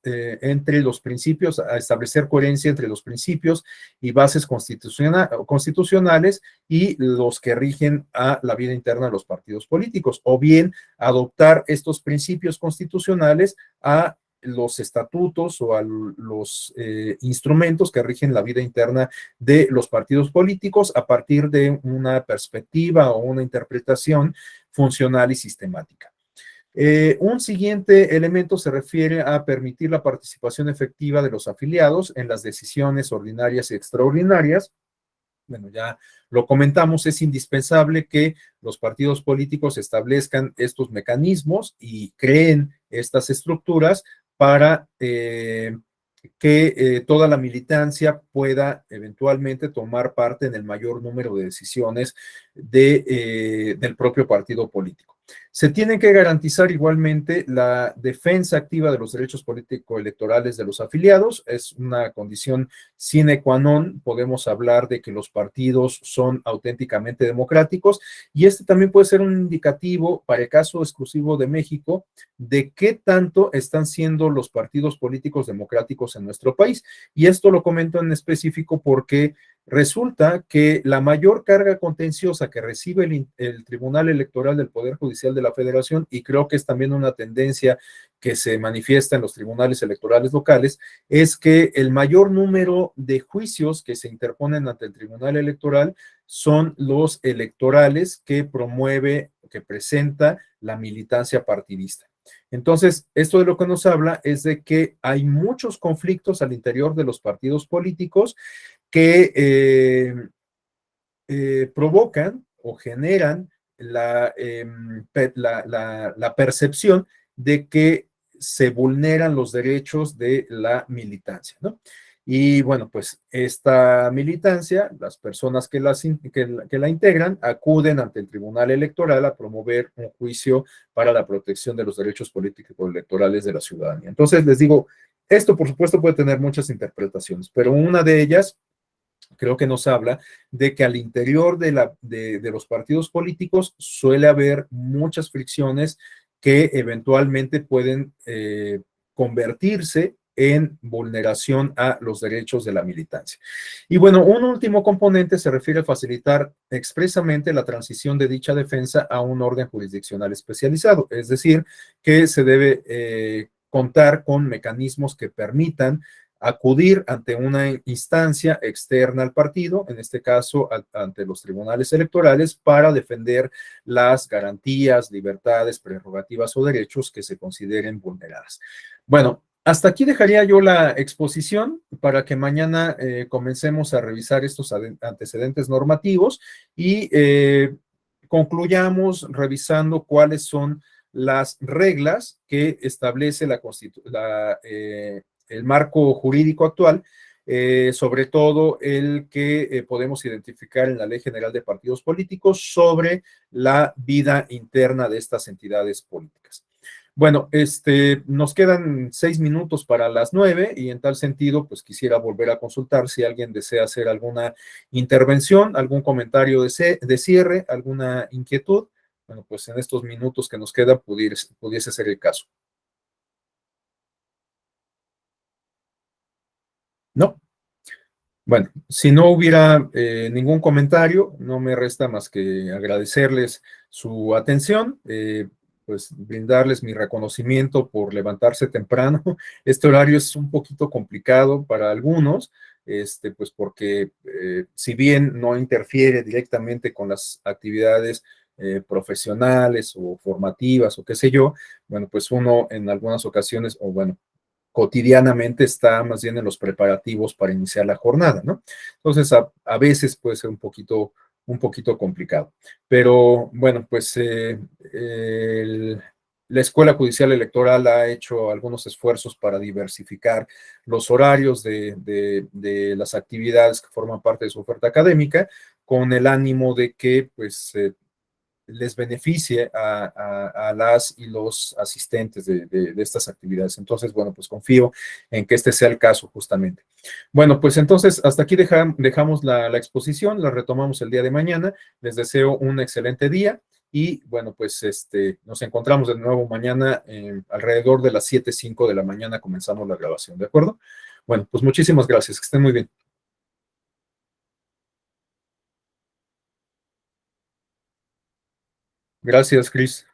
Speaker 1: entre los principios, a establecer coherencia entre los principios y bases constitucionales y los que rigen a la vida interna de los partidos políticos, o bien adoptar estos principios constitucionales a los estatutos o a los instrumentos que rigen la vida interna de los partidos políticos a partir de una perspectiva o una interpretación funcional y sistemática. Un siguiente elemento se refiere a permitir la participación efectiva de los afiliados en las decisiones ordinarias y extraordinarias. Bueno, ya lo comentamos, es indispensable que los partidos políticos establezcan estos mecanismos y creen estas estructuras para que toda la militancia pueda eventualmente tomar parte en el mayor número de decisiones del propio partido político. Se tiene que garantizar igualmente la defensa activa de los derechos político-electorales de los afiliados. Es una condición sine qua non. Podemos hablar de que los partidos son auténticamente democráticos y este también puede ser un indicativo para el caso exclusivo de México de qué tanto están siendo los partidos políticos democráticos en nuestro país. Y esto lo comento en específico porque resulta que la mayor carga contenciosa que recibe el Tribunal Electoral del Poder Judicial de la Federación, y creo que es también una tendencia que se manifiesta en los tribunales electorales locales, es que el mayor número de juicios que se interponen ante el Tribunal Electoral son los electorales que promueve, que presenta la militancia partidista. Entonces, esto de lo que nos habla es de que hay muchos conflictos al interior de los partidos políticos que provocan o generan la percepción de que se vulneran los derechos de la militancia, ¿no? Y bueno, pues esta militancia, las personas que la integran, acuden ante el Tribunal Electoral a promover un juicio para la protección de los derechos políticos electorales de la ciudadanía. Entonces, les digo, esto por supuesto puede tener muchas interpretaciones, pero una de ellas creo que nos habla de que al interior de los partidos políticos suele haber muchas fricciones que eventualmente pueden convertirse en vulneración a los derechos de la militancia. Y bueno, un último componente se refiere a facilitar expresamente la transición de dicha defensa a un orden jurisdiccional especializado, es decir, que se debe contar con mecanismos que permitan acudir ante una instancia externa al partido, en este caso ante los tribunales electorales, para defender las garantías, libertades, prerrogativas o derechos que se consideren vulneradas. Bueno, hasta aquí dejaría yo la exposición para que mañana comencemos a revisar estos antecedentes normativos y concluyamos revisando cuáles son las reglas que establece el marco jurídico actual, sobre todo el que podemos identificar en la Ley General de Partidos Políticos sobre la vida interna de estas entidades políticas. Bueno, nos quedan 6 minutos para las 9 y en tal sentido, pues quisiera volver a consultar si alguien desea hacer alguna intervención, algún comentario de cierre, alguna inquietud. Bueno, pues en estos minutos que nos queda pudiese ser el caso. ¿No? Bueno, si no hubiera ningún comentario, no me resta más que agradecerles su atención, pues brindarles mi reconocimiento por levantarse temprano. Este horario es un poquito complicado para algunos, pues porque si bien no interfiere directamente con las actividades profesionales o formativas o qué sé yo, bueno, pues uno en algunas ocasiones, o bueno, cotidianamente está más bien en los preparativos para iniciar la jornada, ¿no? Entonces, a veces puede ser un poquito complicado. Pero bueno, pues la Escuela Judicial Electoral ha hecho algunos esfuerzos para diversificar los horarios de las actividades que forman parte de su oferta académica, con el ánimo de que, pues, les beneficie a las y los asistentes de estas actividades. Entonces, bueno, pues confío en que este sea el caso justamente. Bueno, pues entonces hasta aquí dejamos la exposición, la retomamos el día de mañana. Les deseo un excelente día y bueno, pues nos encontramos de nuevo mañana alrededor de las 7:05 de la mañana comenzamos la grabación, ¿de acuerdo? Bueno, pues muchísimas gracias, que estén muy bien. Gracias, Cris.